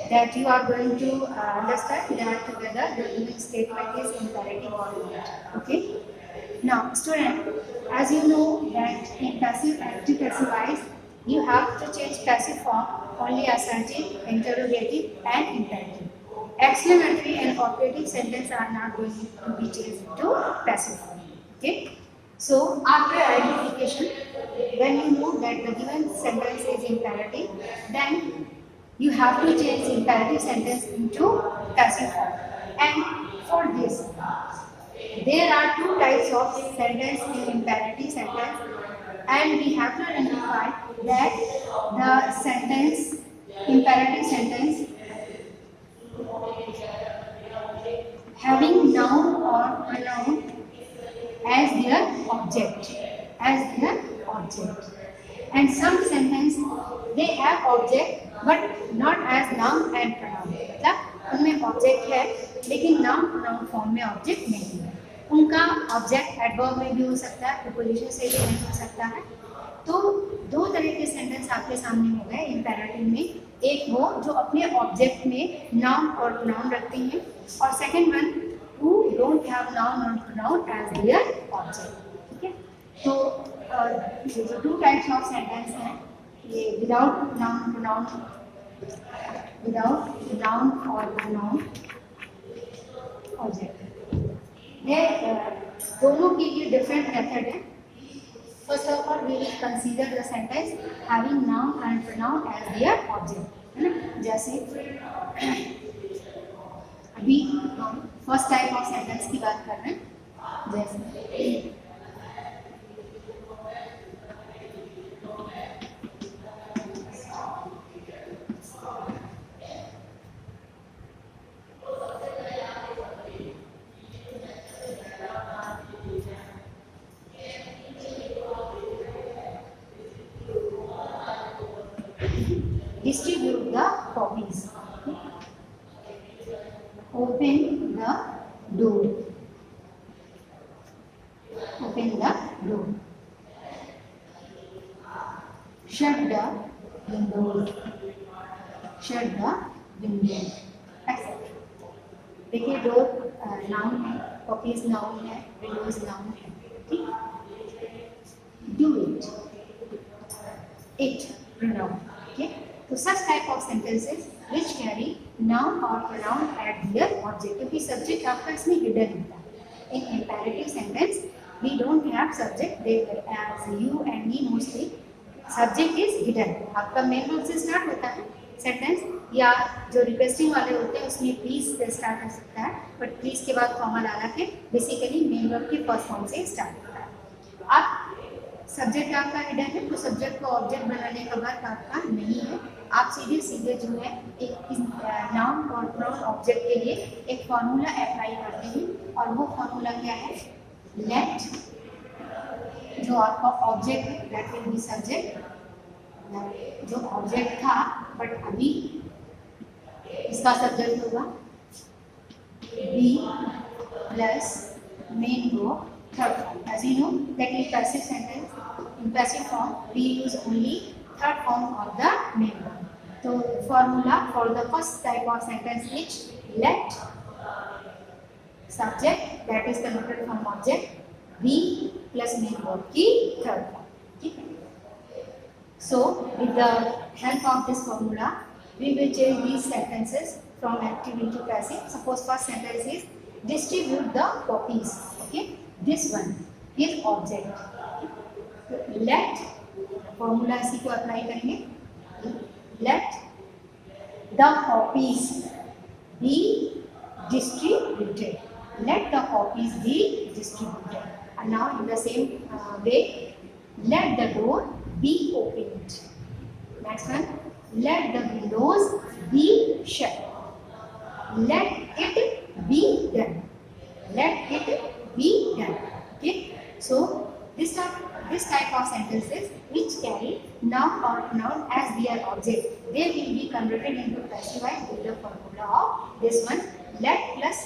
Speaker 5: that you are going to understand that whether the given statement is imperative or not. Okay. Now, student, as you know that in passive active passive voice, you have to change passive form only assertive, interrogative and imperative. exclamatory and operative sentence are not going to be changed to passive form. Okay. So after identification, when you know that the given sentence is imperative, then you have to change imperative sentence into passive form. And for this, there are two types of sentence in imperative sentence, and we have to identify that the sentence, imperative sentence, having noun or pronoun as their object, and some sentence they have object but not as noun and pronoun, मतलब उनमें object है लेकिन noun pronoun form में object नहीं है। उनका object adverb में भी हो सकता है, प्रीपोजिशन से भी नहीं हो सकता है। तो दो तरह के सेंटेंस आपके सामने हो गए इम्पेरेटिव में, एक वो जो अपने ऑब्जेक्ट में नाउन और प्रोनाउन रखते हैं, और second one who don't have noun or pronoun as their object. ठीक है, तो ये जो टू टाइप्स ऑफ सेंटेंस हैं, ये without noun pronoun, without noun और प्रोनाउन ऑब्जेक्ट, ये दोनों के लिए डिफरेंट मेथड है। First of all we will consider the sentence having noun and pronoun as their object, है ना। जैसे अभी हम फर्स्ट टाइप ऑफ सेंटेंस की बात कर रहे हैं, जैसे distribute the copies, open the door, open the door, shut the windows, shut the window, etc. देखिए डोर नाउन है, कॉपीज नाउन है, विंडोज नाउन है, ठीक। Do it pronoun, okay। तो such type of sentences which carry noun or pronoun at their object, क्योंकि subject आपका इसमें hidden होता है। In imperative sentence we don't have subject, they as you and me mostly subject is hidden। आपका main verb से start होता है sentence, या जो रिक्वेस्टिंग वाले होते हैं उसमें प्लीज से स्टार्ट हो सकता है, बट प्लीज के बाद कॉमा लगा के बेसिकली मेन वर्ब की फर्स्ट फॉर्म से स्टार्ट होता है। अब सब्जेक्ट आपका हिडन है, तो सब्जेक्ट को ऑब्जेक्ट बनाने का वर्क आपका नहीं है। आप सीधे सीधे जो है एक नाउन और प्रोनाउन ऑब्जेक्ट के लिए एक फॉर्मूला अप्लाई करते हैं, और वो फॉर्मूला क्या है, लेट जो आपका ऑब्जेक्ट है दैट विल बी सब्जेक्ट, जो ऑब्जेक्ट था बट अभी इसका सब्जेक्ट होगा be plus main verb third form. As you know that in passive sentence, in passive form we use only third form of the main verb. So formula for the first type of sentence is let subject that is converted from object be plus main verb की third form. ठीक है। So with the help of this formula we will change these sentences from active into passive. Suppose first sentence is distribute the copies. Okay. This one is object. Let formula इसी को apply करेंगे, let the copies be distributed, let the copies be distributed, and now in the same way let the door be opened. Next one, let the windows be shut, let it be done, let it be done. Okay, so this type of sentences which carry noun or pronoun as their object, they will be converted into passive voice with the formula of this one, let plus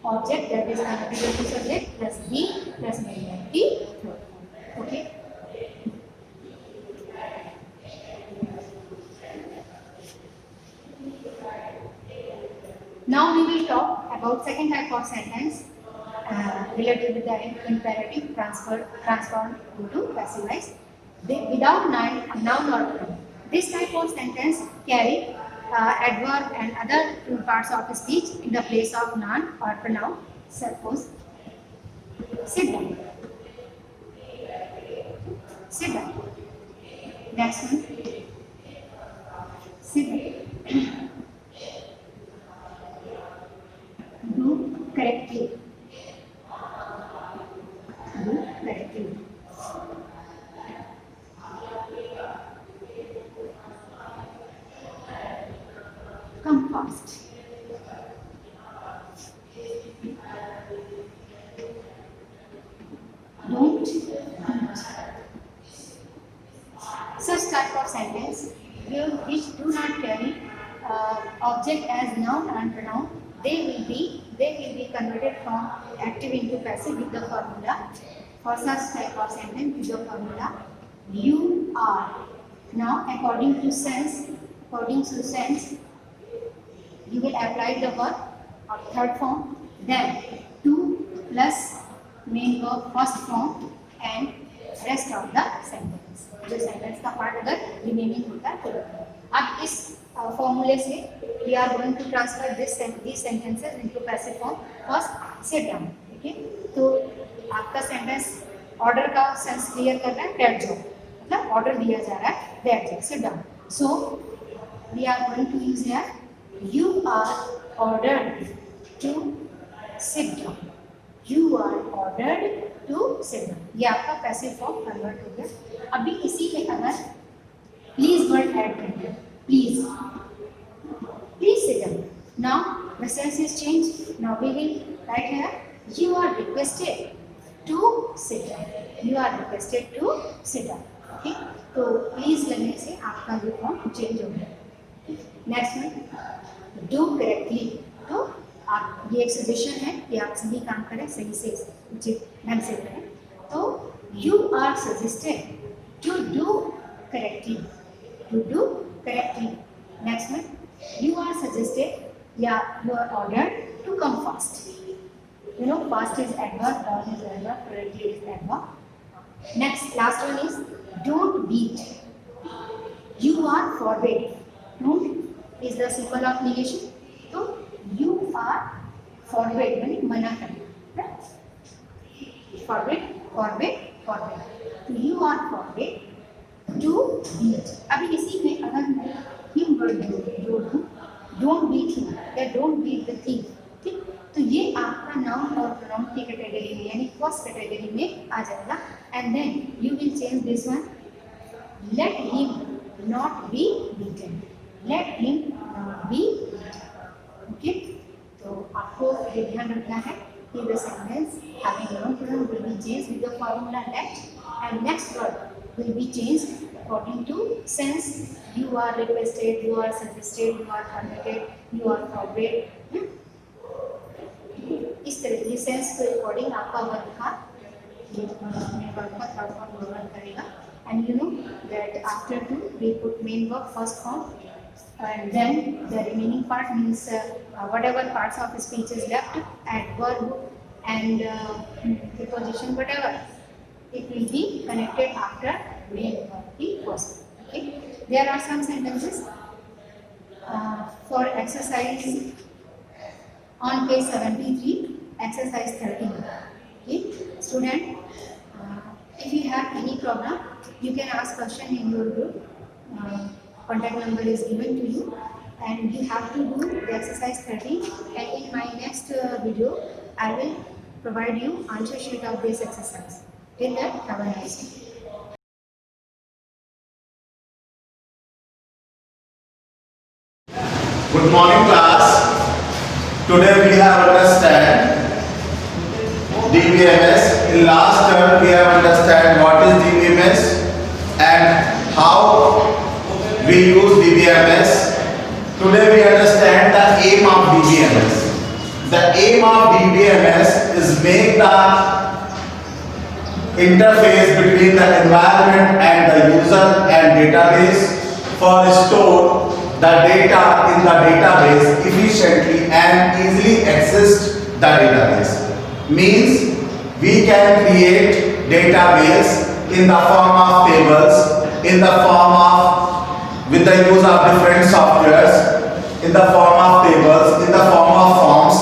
Speaker 5: object that is converted into subject plus be plus main verb की third form. Okay. Now we will talk about second type of sentence related with the imperative transformed into passive voice without noun or pronoun. This type of sentence carry adverb and other parts of speech in the place of noun or pronoun. Suppose, sit down. Sit down. Next one. Sit down. Do correctly. Do correctly. Come fast. Don't eat. Such type of sentence which do not carry object as noun and pronoun, they will be converted from active into passive with the formula. For such type of sentence with the formula you are. Now according to sense, you will apply the verb of third form, then to plus main verb first form and rest of the sentence. जो sentence का part अगर remaining होता है तो अब इस फॉर्मूले से we are going to transfer these sentences into passive form. First sit down. ठीक है, तो आपका सेंटेंस ऑर्डर का सेंस क्लियर करना है, बैठ जाओ, मतलब ऑर्डर दिया जा रहा है बैठ जाओ, sit down. So we are going to use here you are ordered to sit down. You are ordered to sit down. ये आपका पैसिव फॉर्म कन्वर्ट हो गया. अभी इसी में अगर प्लीज वर्ड ऐड करेंगे, please sit down. Now the sense is changed. Now we will write here you are requested to sit down. You are requested to sit down. ठीक, तो please लगने से आपका ये फॉर्म चेंज हो गया. Next में डू करेक्टली. तो आप ये एक सजेशन है कि आप सही काम करें, सही से ढंग से करें. तो you are suggested to do correctly. To do correctly. Next में यू आर सजेस्टेड या you are ordered to come fast. You know, fast is adverb, down is adverb, correctly is adverb. Next, last one is don't beat. You are forbid. Don't is the symbol of negation. So you are forbid meaning मना करना. Forbid, forbid, forbid. So you are forbid to beat. अभी इसी में अगर मैं him word जोड़ूं, don't beat him या don't beat the thief. ठीक, तो ये आपका नाउन और प्रोनाउन की कैटेगरी में यानी फर्स्ट कैटेगरी में आ जाएगा. And then you will change this one, let him not be beaten. Let him not be beaten. Okay, तो आपको ये ध्यान रखना है कि the sentence having noun pronoun will be changed with the formula let and next word will be changed according to sense. You are requested, you are suggested, you are permitted, you are forbid. इस तरह की sense के according आपका work का verb का third form govern करेगा. And you know that after to we put main verb first form and then the remaining part means whatever parts of speech is left, adverb and preposition, whatever it will be connected after main verb the first. Okay, there are some sentences for exercise on page 73, exercise 13. Okay, student, if you have any problem, you can ask question in your group. Contact number is given to you, and you have to do the exercise 13. And in my next video, I will provide you answer sheet of this exercise. Till then, have a nice day.
Speaker 3: Good morning, class. Today we have understand DBMS. In last term we have understand what is DBMS and how we use DBMS. Today we understand the aim of DBMS. The aim of DBMS is make the interface between the environment and the user and database for store the data in the database efficiently and easily access the database. Means we can create database in the form of tables, in the form of with the use of different softwares
Speaker 6: in the form of tables, in the form of forms.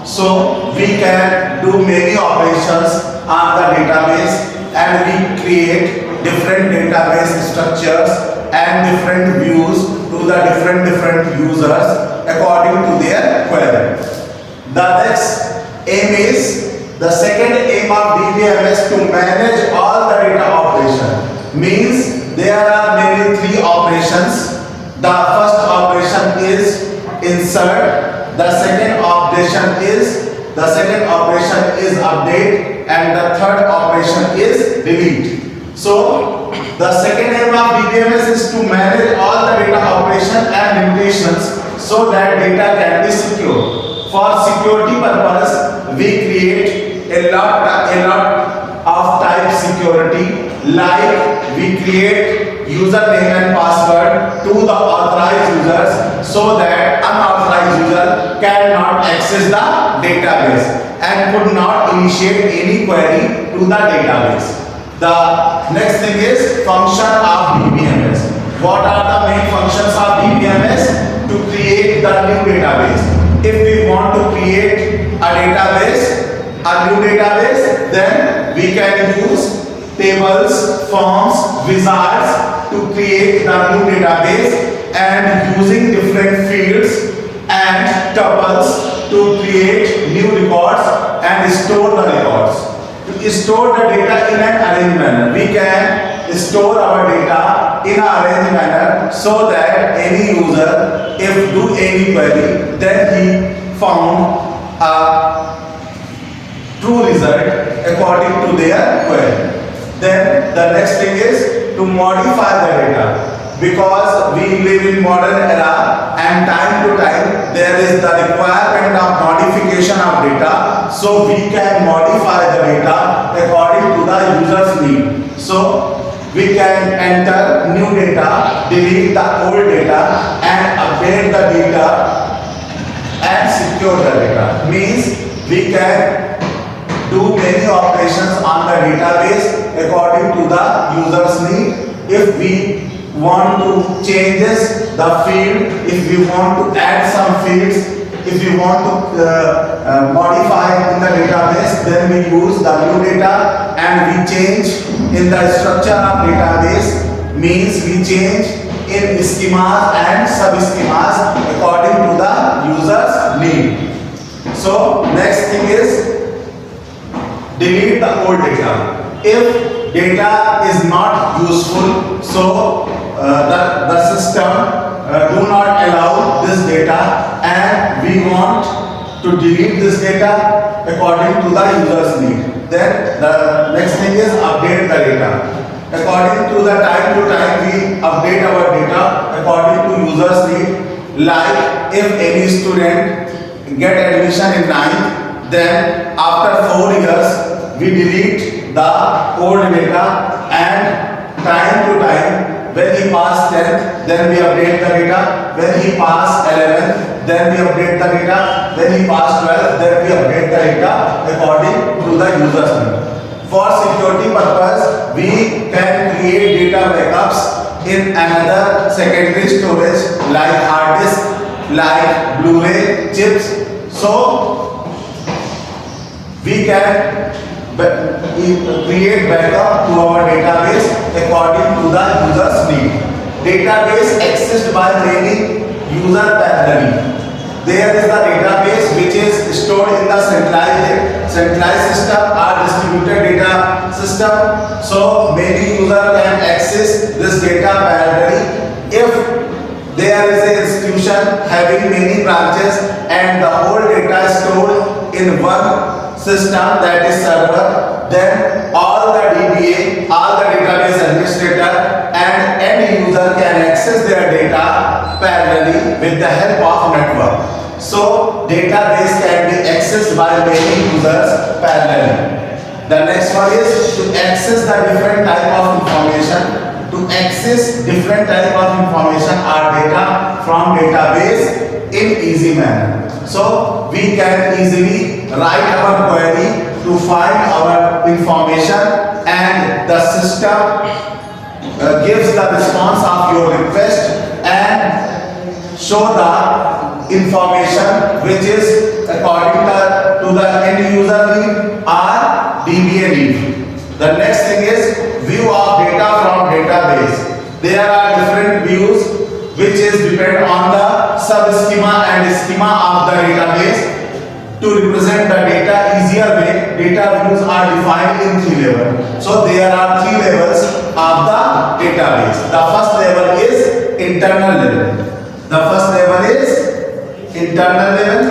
Speaker 6: So we can do many operations on the database, and we create different database structures and different views to the different users according to their query. The next aim is, the second aim of DBMS to manage all the data operation. Means there are mainly three operations. The first operation is insert, the second operation is update, and the third operation is delete. So the second aim of DBMS is to manage all the data operation and limitations so that data can be secure. For security purpose, we create a lot of type security, like we create username and password to the authorized users so that unauthorized user cannot access the database and could not initiate any query to the database. The next thing is function of DBMS. What are the main functions of DBMS? To create the new database. If we want to create a new database, then we can use tables, forms, wizards to create the new database, and using different fields and tuples to create new records and store the records. To store the data in an arranged manner, we can store our data in an arranged manner so that any user, if do any query, then he found a true result according to their query. Then the next thing is to modify the data. Because we live in modern era and time to time there is the requirement of modification of data, so we can modify the data according to the user's need. So we can enter new data, delete the old data, and update the data and secure the data. Means we can do many operations on the database according to the user's need. If we want to changes the field, if we want to add some fields, if we want to modify in the database, then we use the new data and we change in the structure of database. Means we change in schemas and sub-schemas according to the user's need. So next thing is delete the old data. If data is not useful, so the system do not allow this data, and we want to delete this data according to the user's need. Then the next thing is update the data. According to the time we update our data according to user's need. Like if any student get admission in 9th, then after 4 years we delete the old data, and time to time when he passed 10th, then we update the data. When he passed 11th, then we update the data. When he passed 12th, then we update the data according to the user's need. For security purpose, we can create data backups in another secondary storage like hard disk, like Blu-ray chips. So we can create backup to our database according to the user's need. Database accessed by many user parallelly. There is the database which is stored in the centralized system or distributed data system. So many users can access this data parallelly. If there is an institution having many branches and the whole data is stored in one system, that is server, then all the DBA, all the database administrator and any user can access their data parallelly with the help of network. So database can be accessed by many users parallelly. The next one is to access the different type of information. To access different type of information or data from database in easy manner. So we can easily write our query to find our information, and the system gives the response of your request and show the information which is according to the end user need or DBA need. The next thing is view of data from database. There are different views which is depend on the sub-schema and schema of the database. To represent the data easier way, data views are defined in 3 levels. So there are 3 levels of the database. The first level is internal level. The first level is internal level.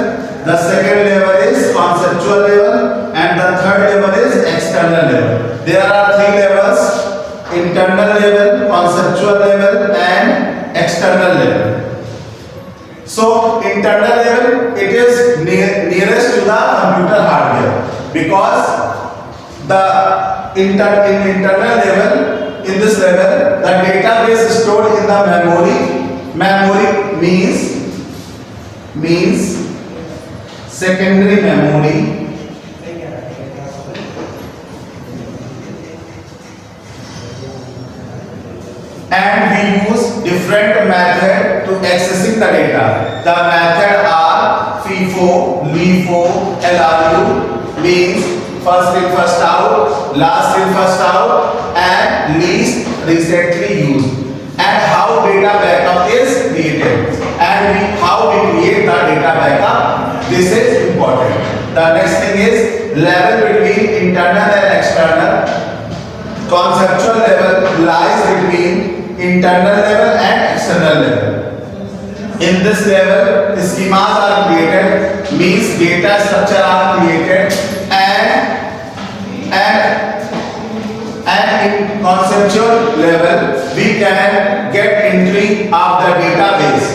Speaker 6: The second level is conceptual level, and the third level is external level. There are 3 levels: internal level, conceptual level, and external level. So internal level, it is nearest to the computer hardware, because in internal level, in this level, the database is stored in the memory. Memory means secondary memory. And we use different method to accessing the data. The method are FIFO, LIFO, LRU, means first in first out, last in first out, and least recently used. And how data backup is created, and how we create the data backup. This is important. The next thing is level between internal and external. Conceptual level lies between internal level and external level. In this level, schemas are created, means data structure are created, and in conceptual level, we can get entry of the database,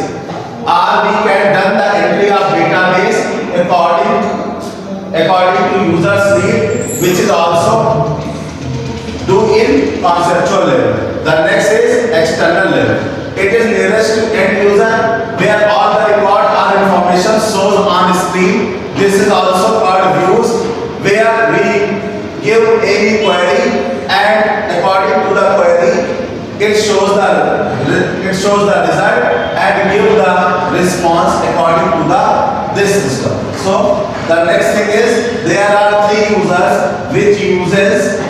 Speaker 6: or we can done the entry of database according to user's need, which is also do in conceptual level. The next is external level. It is nearest to end user, where all the record or information shows on screen. This is also called views, where we give any query, and according to the query, it shows the result and give the response according to this system. So the next thing is there are 3 users which uses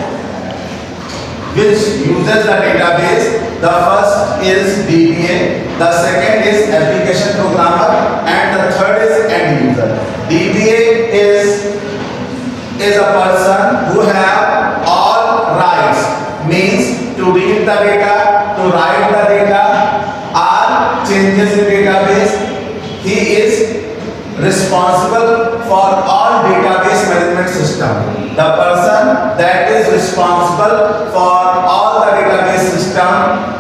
Speaker 6: the database. The first is DBA, the second is application programmer, and the third is end user. DBA is a person who have all rights, means to read the data, to write the data, or changes in database. He is responsible for all database management system. The person that is responsible for all the database system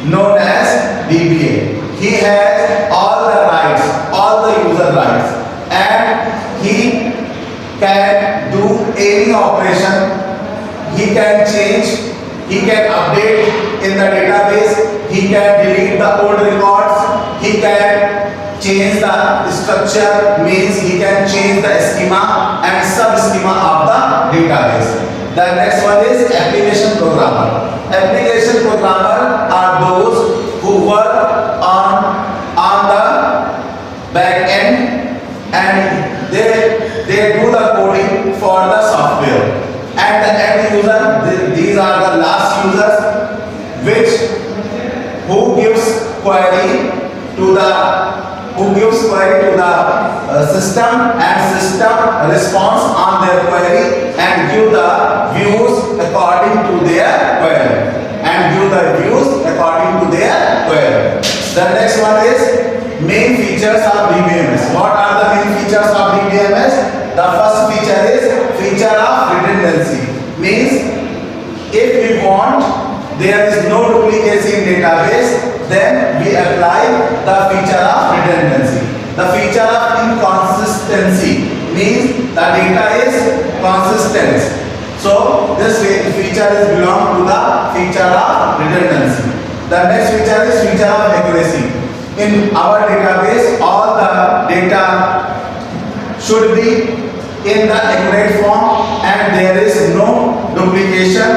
Speaker 6: known as DBA. He has all the rights, all the user rights, and he can do any operation. He can change, he can update in the database, he can delete the old records, he can change the structure, means he can change the schema and sub-schema of the database. The next one is application programmer. Application programmer are those who work on the back end, and they do the coding for the software. And the end user, these are the last users who gives query to the system, and system response on their query and give the views according to their query. The next one is main features of DBMS. What are the main features of DBMS? The first feature is feature of redundancy. Means if we want there is no duplicacy in database, then we apply the feature of redundancy. The feature of inconsistency means the data is consistent. So this feature is belong to the feature of redundancy. The next feature is feature of accuracy. In our database, all the data should be in the accurate form, and there is no duplication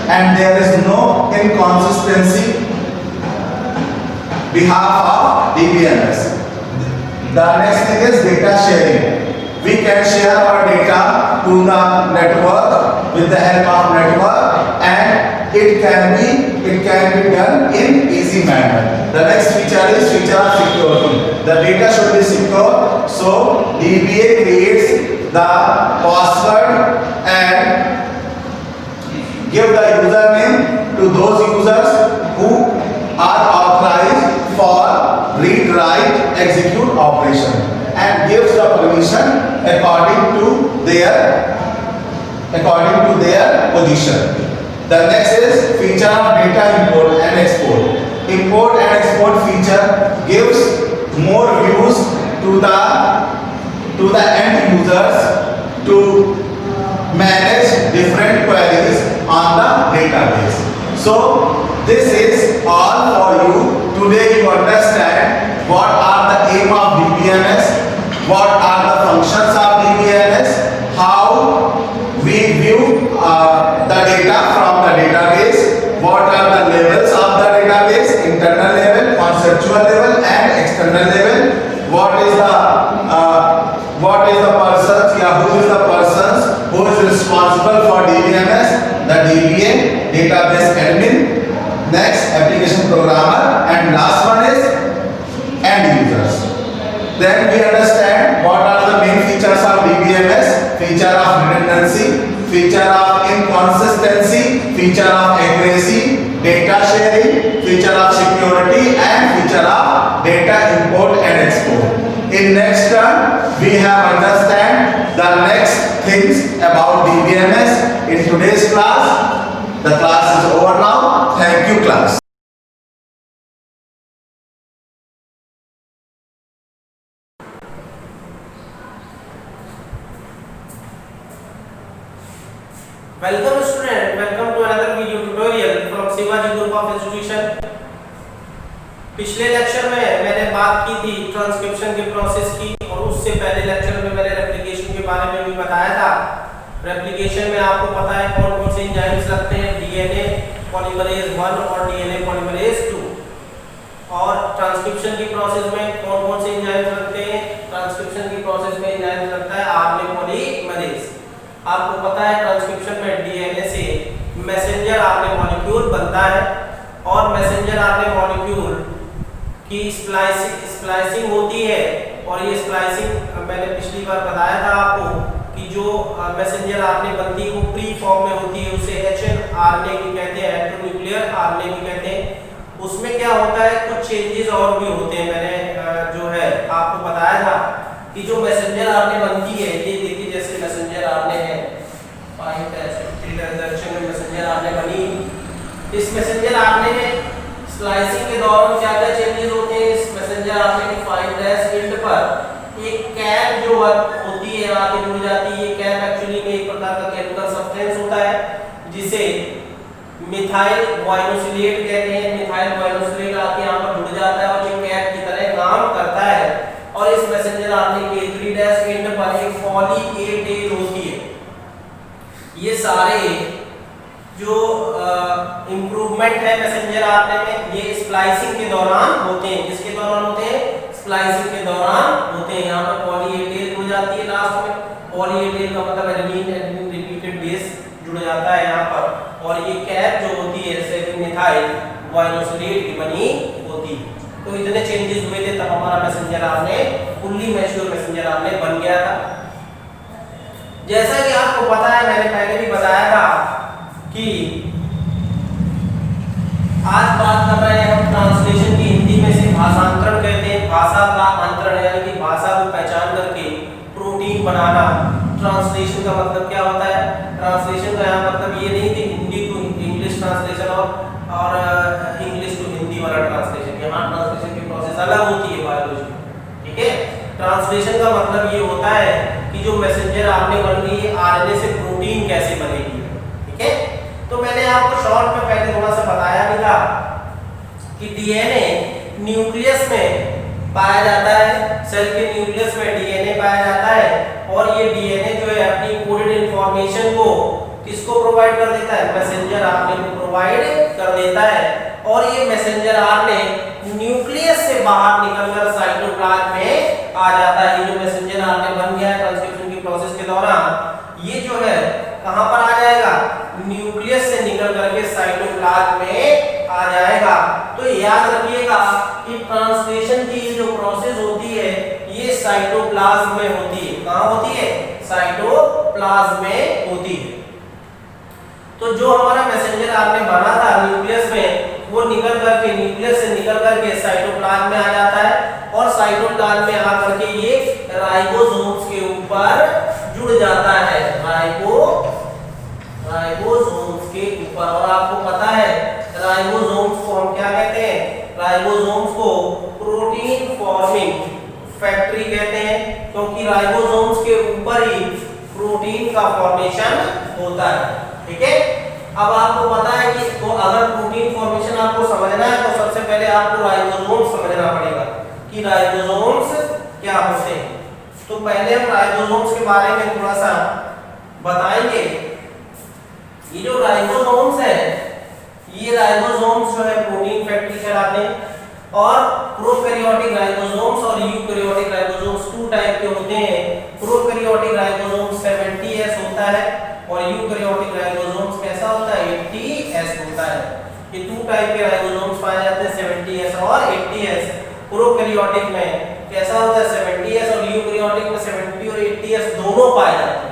Speaker 6: and there is no inconsistency behalf of DBMS. The next thing is data sharing. We can share our data to the network with the help of network, and it can be done in easy manner. The next feature is feature of security. The data should be secure, so DBA creates the password and give the username to those users who are authorized for read, write, execute operation, and gives the permission according to their position. The next is feature of data import and export. Import and export feature gives more views to the end users to manage different queries on the database. So this is all for you. Today you understand what are the aim of DBMS, what are the functions of DBMS, how we view the data from the database, what are the levels of the database, internal level, conceptual level and external level, what is the persons, who is the persons who is responsible for DBMS, the DBA, database admin, next application programmer, and last one is end users. Then we understand what are the main features of DBMS: feature of redundancy, feature of inconsistency, feature of accuracy, data sharing, feature of security, and feature of data import and export. In next term, we have understand the next things about DBMS in today's class. The class is over now. Thank you, class.
Speaker 7: Welcome student, welcome to another video tutorial from Shivaji group of institution. पिछले lecture में मैंने बात की थी transcription के process की, और उससे पहले लेक्चर में मैंने रेप्लिकेशन के बारे में भी बताया था। रेप्लिकेशन में आपको पता है कौन कौन से एंजाइम्स लगते हैं, डीएनए पॉलीमरेज 1 और डीएनए पॉलीमरेज 2। और ट्रांसक्रिप्शन की प्रोसेस में कौन कौन से एंजाइम्स लगते हैं, ट्रांसक्रिप्शन की प्रोसेस में एंजाइम लगता है आरएनए पॉलीमरेज। आपको पता है ट्रांसक्रिप्शन में डीएनए से मैसेंजर आरएनए मॉलिक्यूल बनता है, और मैसेंजर आरएनए मॉलिक्यूल की स्प्लाइसिंग होती है। और ये स्प्लाइसिंग मैंने पिछली बार बताया था आपको कि जो मैसेंजर आरएनए बनती है वो प्री फॉर्म में होती है, उसे एचएनआरएनए भी कहते हैं, हेटेरोन्यूक्लियर आरएनए भी कहते हैं। उसमें क्या होता है, कुछ चेंजेस और भी होते हैं। मैंने जो है आपको बताया था कि जो मैसेंजर आरएनए बनती है, ये देखिए जैसे मैसेंजर आरएनए है, 5' ट्रांजैक्शन में मैसेंजर आरएनए बनी। इस मैसेंजर आरएनए में स्प्लाइसिंग के दौरान क्या क्या चेंजेस होते हैं, इस मैसेंजर आरएनए के 5' एंड पर एक कैप जो होती है आगे जुड़ जाती है। ये कैप एक्चुअली में एक प्रकार का केमिकल सब्सटेंस होता है जिसे मिथाइल ग्वाइनोसिलेट कहते हैं। मिथाइल ग्वाइनोसिलेट आके यहाँ पर जुड़ जाता है और ये कैप की तरह काम करता है। और इस मैसेंजर आरएनए के 3' एंड पर एक पॉली ए टेल होती है। ये सारे जो इंप्रूवमेंट है मैसेंजर आरएनए में, ये स्प्लाइसिंग के दौरान होते हैं। किसके दौरान होते हैं, स्प्लाइसिंग के दौरान होते हैं। यहाँ पर पॉली ए टेल जुड़ जाती है लास्ट में। पॉली ए टेल का मतलब एडेनिन रिपीटेड बेस जुड़ जाता है यहाँ पर, और ये कैप जो होती है जैसे मिथाइल ग्वाइनोसिलेट की बनी होती है। तो इतने चेंजेस हुए थे तब हमारा messenger RNA fully mature messenger RNA बन गया था। जैसा कि आपको पता है, मैंने पहले भी बताया था कि आज बात कर रहे हैं हम ट्रांसलेशन की। हिंदी में से भाषांतरण कहते हैं, भाषा का अंतरण यानी कि भाषा को पहचान करके प्रोटीन बनाना। ट्रांसलेशन का मतलब क्या होता है, ट्रांसलेशन का यहाँ मतलब ये नहीं कि हिंदी टू इंग्लिश ट्रांसलेशन और इंग्लिश टू हिंदी वाला ट्रांसलेशन। यहाँ ट्रांसलेशन की प्रोसेस अलग होती है बायोलॉजी में, ठीक है। ट्रांसलेशन का मतलब ये होता है कि जो मैसेंजर आरएनए बन गई है, आरएनए से प्रोटीन कैसे बनेगी, ठीक है। तो मैंने आपको शॉर्ट में पहले थोड़ा सा बताया भी था कि डीएनए न्यूक्लियस में पाया जाता है, सेल के न्यूक्लियस में डीएनए पाया जाता है। और ये डीएनए जो है अपनी कोडेड इंफॉर्मेशन को किसको प्रोवाइड कर देता है, मैसेंजर आरएनए को प्रोवाइड कर देता है। और ये मैसेंजर आरएनए न्यूक्लियस से बाहर निकलकर साइटोप्लाज्म में आ जाता है। ये जो मैसेंजर आरएनए बन गया है ट्रांसक्रिप्शन की प्रोसेस के दौरान, ये जो है कहां पर आ जाएगा, न्यूक्लियस से निकल करके साइटोप्लाज्म में आ जाएगा। तो याद रखिएगा कि ट्रांसलेशन की जो प्रोसेस होती है ये साइटोप्लाज्म में होती है। कहां होती है, साइटोप्लाज्म में होती है। तो जो हमारा मैसेंजर आरएनए बना था न्यूक्लियस में, वो निकल करके न्यूक्लियस से निकल करके साइटोप्लाज्म में आ जाता है और साइटोप्लाज्म में आकर के ये राइबोसोम्स के ऊपर जुड़ जाता है, राइबोसोम्स के ऊपर। और आपको पता है राइबोसोम्स को हम क्या कहते हैं, राइबोसोम्स को प्रोटीन फॉर्मिंग फैक्ट्री कहते हैं, क्योंकि राइबोसोम्स के ऊपर ही प्रोटीन का फॉर्मेशन होता है। ठीक है, अब आपको पता है कि तो अगर प्रोटीन फॉर्मेशन आपको समझना है तो सबसे पहले आपको राइबोसोम्स समझना पड़ेगा कि राइबोसोम्स क्या होते हैं। तो पहले हम राइबोसोम्स के बारे में थोड़ा सा बताएंगे। ये जो राइबोसोम्स है, ये राइबोसोम्स जो है प्रोटीन फैक्ट्री कहलाते हैं। और प्रोकैरियोटिक राइबोसोम्स और यूकैरियोटिक राइबोसोम्स टू टाइप के होते हैं। प्रोकैरियोटिक राइबोसोम्स 70S होता है और यूकैरियोटिक राइबोसोम्स कैसा होता है, 80S होता है। ये टू टाइप के राइबोसोम्स पाए जाते हैं, 70S और 80S। प्रोकैरियोटिक में कैसा होता है, 70S, और यूकैरियोटिक में 70 और 80S दोनों पाए जाते हैं।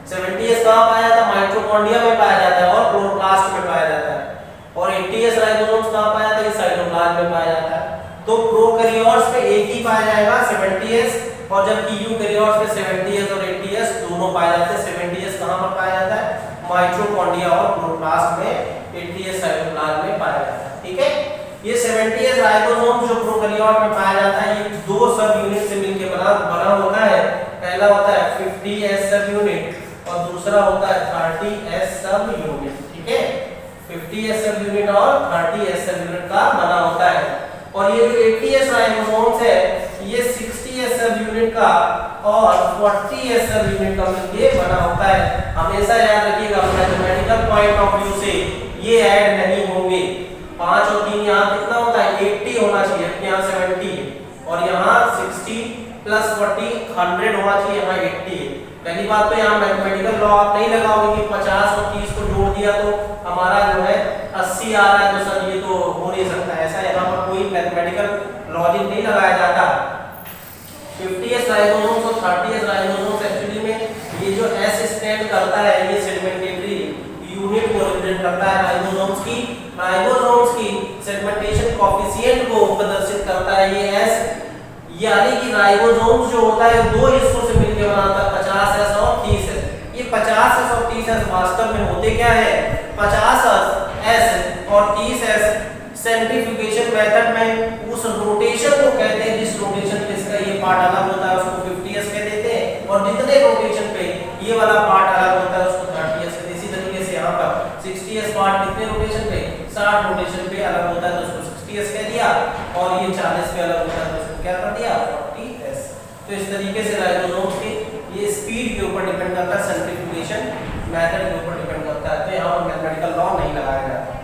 Speaker 7: 70S कहां पाया जाता है, माइटोकॉन्ड्रिया में पाया जाता है और क्लोरोप्लास्ट में पाया जाता है। और 80S राइबोसोम्स कहां पाया जाता है, साइटोप्लाज्म में पाया जाता है। तो प्रोकैरियोट्स में एक ही पाया जाएगा 70S, और जबकि यूकैरियोट्स में 70S और 80S दोनों पाए जाते हैं। 70S कहां पर पाया जाता है, माइटोकॉन्ड्रिया और क्लोरोप्लास्ट में, 80S साइटोप्लाज्म में पाया जाता है। ठीक है, ये 70S राइबोसोम जो प्रोकैरियोट में पाया जाता है, ये दो सब यूनिट से मिलकर बना होता है। पहला होता है 50S सब यूनिट और दूसरा होता है 30S सब यूनिट। ठीक है, 50S सब यूनिट और 30S सब यूनिट का बना होता है। और ये जो 80S राइबोसोम्स है, ये 60S सब यूनिट का और 40S सब यूनिट का मिलकर बना होता है। हमेशा याद रखिएगा, मैथमेटिकल पॉइंट ऑफ व्यू से ये ऐड नहीं होंगे। 5 और 3 यहाँ कितना होता है, 80 होना चाहिए, यहाँ 70 है, और यहाँ 60 प्लस 40 100 होना चाहिए, यहाँ 80 है। पहली बात तो यहाँ मैथमेटिकल लॉ आप नहीं लगाओगे कि 50 और 30 को जोड़ दिया तो हमारा जो है 80 आ रहा है, तो सर ये तो हो नहीं सकता। ऐसा यहाँ पर कोई मैथमेटिकल लॉजिक नहीं लगाया जाता। 50S राइबोसोम्स और 30S राइबोसोम्स एक्चुअली में ये जो S स्टैंड करता है, ये सेगमेंटेटरी यूनिट को रिप्रेजेंट करता है राइबोसोम्स की। राइबोसोम्स की सेगमेंटेशन कोएफिशिएंट को प्रदर्शित करता है ये S, यानी कि राइबोसोम्स जो होता है दो हिस्सों से मिलकर बनाता है, 50S और 30S। ये 50S और 30S वास्तव में होते क्या है, 50S और 30S सेंट्रीफ्यूगेशन मेथड में उस रोटेशन को कहते हैं जिस रोटेशन पे इसका ये पार्ट अलग होता है उसको 50S कह देते हैं, और जितने रोटेशन पे ये वाला पार्ट अलग होता है उसको 30S कहते हैं। इसी तरीके से यहाँ पर 60S पार्ट कितने रोटेशन पे, 60 रोटेशन पे अलग होता है तो उसको 60S कह दिया, और ये 40 पे अलग होता है तो उसको क्या कर दिया, 40S। तो इस तरीके से राइबोसोम्स के ये स्पीड के ऊपर डिपेंड करता है, सेंट्रीफ्यूगेशन मेथड के ऊपर डिपेंड करता है। तो यहाँ पर मैथमेटिकल लॉ नहीं लगाया जाता।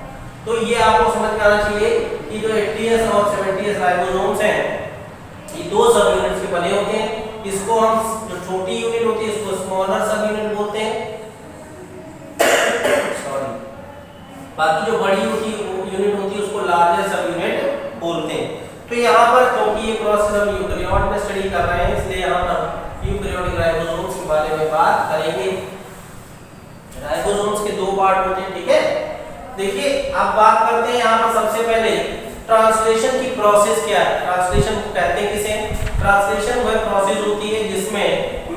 Speaker 7: तो ये आपको समझ में आना चाहिए कि जो 80S और 70S राइबोसोम्स हैं, ये दो सब यूनिट्स के बने होते हैं। इसको हम जो छोटी यूनिट होती है इसको स्मॉलर सब यूनिट बोलते हैं, सॉरी, बाकी जो बड़ी यूनिट होती है उसको लार्जर सब यूनिट बोलते हैं। तो यहाँ पर क्योंकि ये प्रोसेस हम यूकैरियोट में स्टडी कर रहे हैं, इसलिए यहाँ पर यूकैरियोटिक राइबोसोम्स के बारे में बात करेंगे। राइबोसोम्स के दो पार्ट होते हैं। ठीक है, देखिए अब बात करते हैं यहाँ पर सबसे पहले ट्रांसलेशन की प्रोसेस क्या है। ट्रांसलेशन को कहते हैं किसे, ट्रांसलेशन वह प्रोसेस होती है जिसमें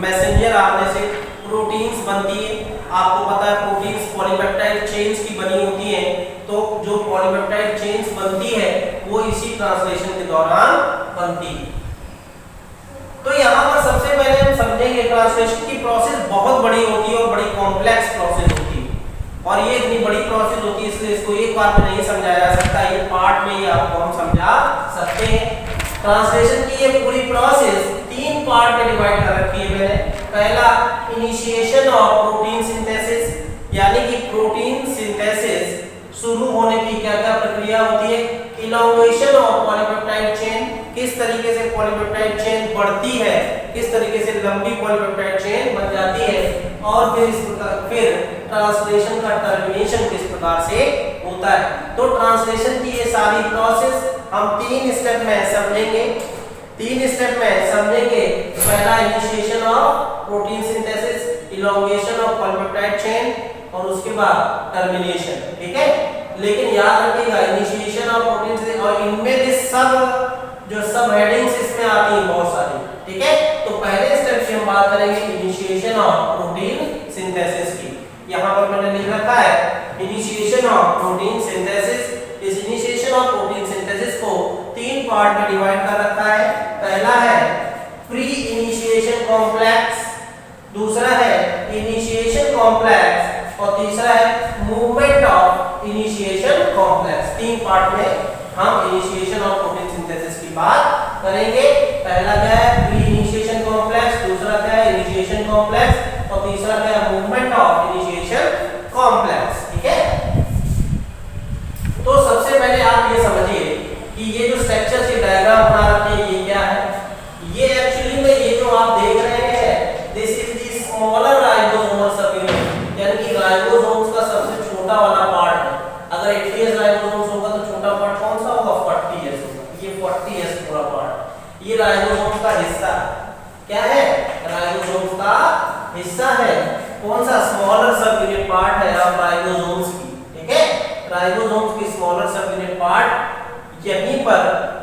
Speaker 7: मैसेंजर आरएनए से प्रोटीन्स बनती है। आपको पता है प्रोटीन्स पॉलीपेप्टाइड चेन्स की बनी होती हैं, तो जो पॉलीपेप्टाइड चेन्स बनती है वो इसी ट्रांसलेशन के दौरान बनती है। तो यहाँ पर सबसे पहले हम समझेंगे ट्रांसलेशन की प्रोसेस बहुत बड़ी होती है और बड़ी कॉम्प्लेक्स प्रोसेस होती है, और ये इतनी बड़ी प्रोसेस होती है इसलिए इसको एक बार में नहीं समझाया जा सकता, ये पार्ट में ही आपको हम समझा सकते हैं। ट्रांसलेशन की ये पूरी प्रोसेस 3 पार्ट में डिवाइड कर रखी है मैंने। पहला इनिशिएशन ऑफ प्रोटीन सिंथेसिस, यानी कि प्रोटीन सिंथेसिस शुरू होने की क्या क्या प्रक्रिया होती है। इनोवेशन ऑफ पॉलीपेप्टाइड चेन, किस किस तरीके से पॉलीपेप्टाइड चेन बढ़ती है, किस तरीके से लंबी पॉलीपेप्टाइड चेन बन जाती है, और फिर इस प्रकार फिर ट्रांसलेशन का टर्मिनेशन किस प्रकार से होता है। तो ट्रांसलेशन की ये सारी प्रोसेस हम 3 स्टेप में समझेंगे। 3 स्टेप में समझेंगे। पहला initiation of protein synthesis, elongation of polypeptide chain, और उसके बाद टर्मिनेशन। ठीक है, लेकिन याद रखिएगा इनिशिएशन ऑफ प्रोटीन सिंथेसिस, और इनमें भी सब जो सब हेडिंग्स इसमें आती हैं बहुत सारी। ठीक है, तो पहले स्टेप की हम बात करेंगे इनिशिएशन ऑफ प्रोटीन सिंथेसिस की। यहाँ पर मैंने लिख रखा है इनिशिएशन ऑफ प्रोटीन सिंथेसिस। इस इनिशिएशन ऑफ प्रोटीन सिंथेसिस को 3 पार्ट में डिवाइड कर रखा है। पहला है प्री इनिशिएशन कॉम्प्लेक्स, दूसरा है इनिशिएशन कॉम्प्लेक्स, और तीसरा है movement of initiation complex. 3 part में हम इनिशिएशन ऑफ प्रोटीन सिंथेसिस की बात करेंगे। पहला क्या है प्री इनिशिएशन कॉम्प्लेक्स, दूसरा क्या है इनिशिएशन कॉम्प्लेक्स, और तीसरा क्या है मूवमेंट ऑफ इनिशिएशन कॉम्प्लेक्स। ठीक है, तो सबसे पहले आप ये समझिए कि ये जो स्ट्रक्चर से डायग्राम बना रखे हैं ये क्या है। ये एक्चुअली में ये जो आप देख रहे हैं this is the smaller ribosomal subunit, यानी कि राइबोसोम्स का सबसे छोटा वाला पार्ट है। अगर 80s राइबोसोम्स होगा तो छोटा पार्ट कौन सा होगा 40s होगा। ये 40s पूरा पार्ट ये राइबोसोम्स का हिस्सा क्या है, राइबोसोम्स का हिस्सा है। कौन सा स्मॉलर सबयूनिट पार्ट है अब राइबोसोम्स की। ठीक है, राइबोसोम्स की स्मॉलर सबयूनिट पार्ट यहीं पर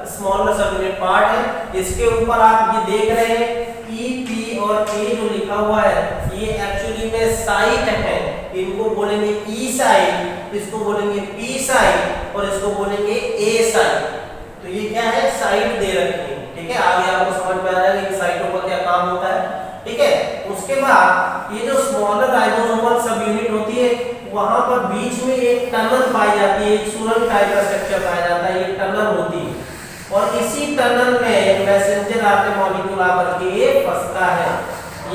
Speaker 7: स्मॉलर सबयूनिट पार्ट है। इसके ऊपर आप ये देख रहे हैं ई पी और ए जो लिखा हुआ है ये एक्चुअली में साइट है। इनको बोलेंगे ई साइट, इसको बोलेंगे पी साइट, और इसको बोलेंगे ए साइट। तो ये क्या है साइट दे रखी है। ठीक है, आगे आपको समझ में आ जाएगा कि साइटों का क्या काम होता है। ठीक है, उसके बाद ये जो स्मॉलर राइबोसोमल सब यूनिट होती है वहां पर बीच में एक टनल पाई जाती है, एक सुरंग टाइप का स्ट्रक्चर पाया जाता है, ये टनल होती है, और इसी टनल में मैसेंजर आरएनए मॉलिक्यूल आकर के फंसता है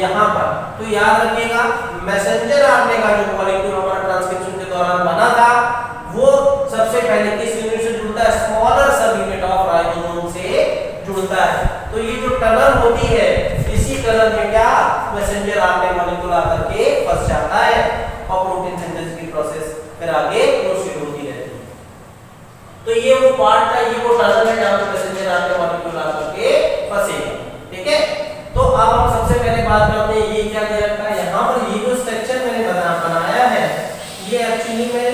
Speaker 7: यहाँ पर। तो याद रखिएगा मैसेंजर आरएनए का जो मॉलिक्यूल हमारा ट्रांसक्रिप्शन के दौरान बना था वो सबसे पहले किस यूनिट से जुड़ता है, स्मॉलर सब यूनिट ऑफ राइबोसोम से जुड़ता है। तो ये जो टनल होती है इसी टनल में क्या मैसेंजर आरएनए मॉलिक्यूल आकर के फंस जाता है, और प्रोटीन सिंथेसिस की प्रोसेस फिर आगे प्रोसीड होती रहती है। तो ये वो पार्ट है, ये वो टनल है जहां पे मैसेंजर आरएनए मॉलिक्यूल आकर के फंसेगा। ठीक है, तो अब हम सबसे पहले बात करते हैं ये क्या दे रखा है यहाँ पर। ये जो स्ट्रक्चर मैंने बनाया है ये एक्चुअली में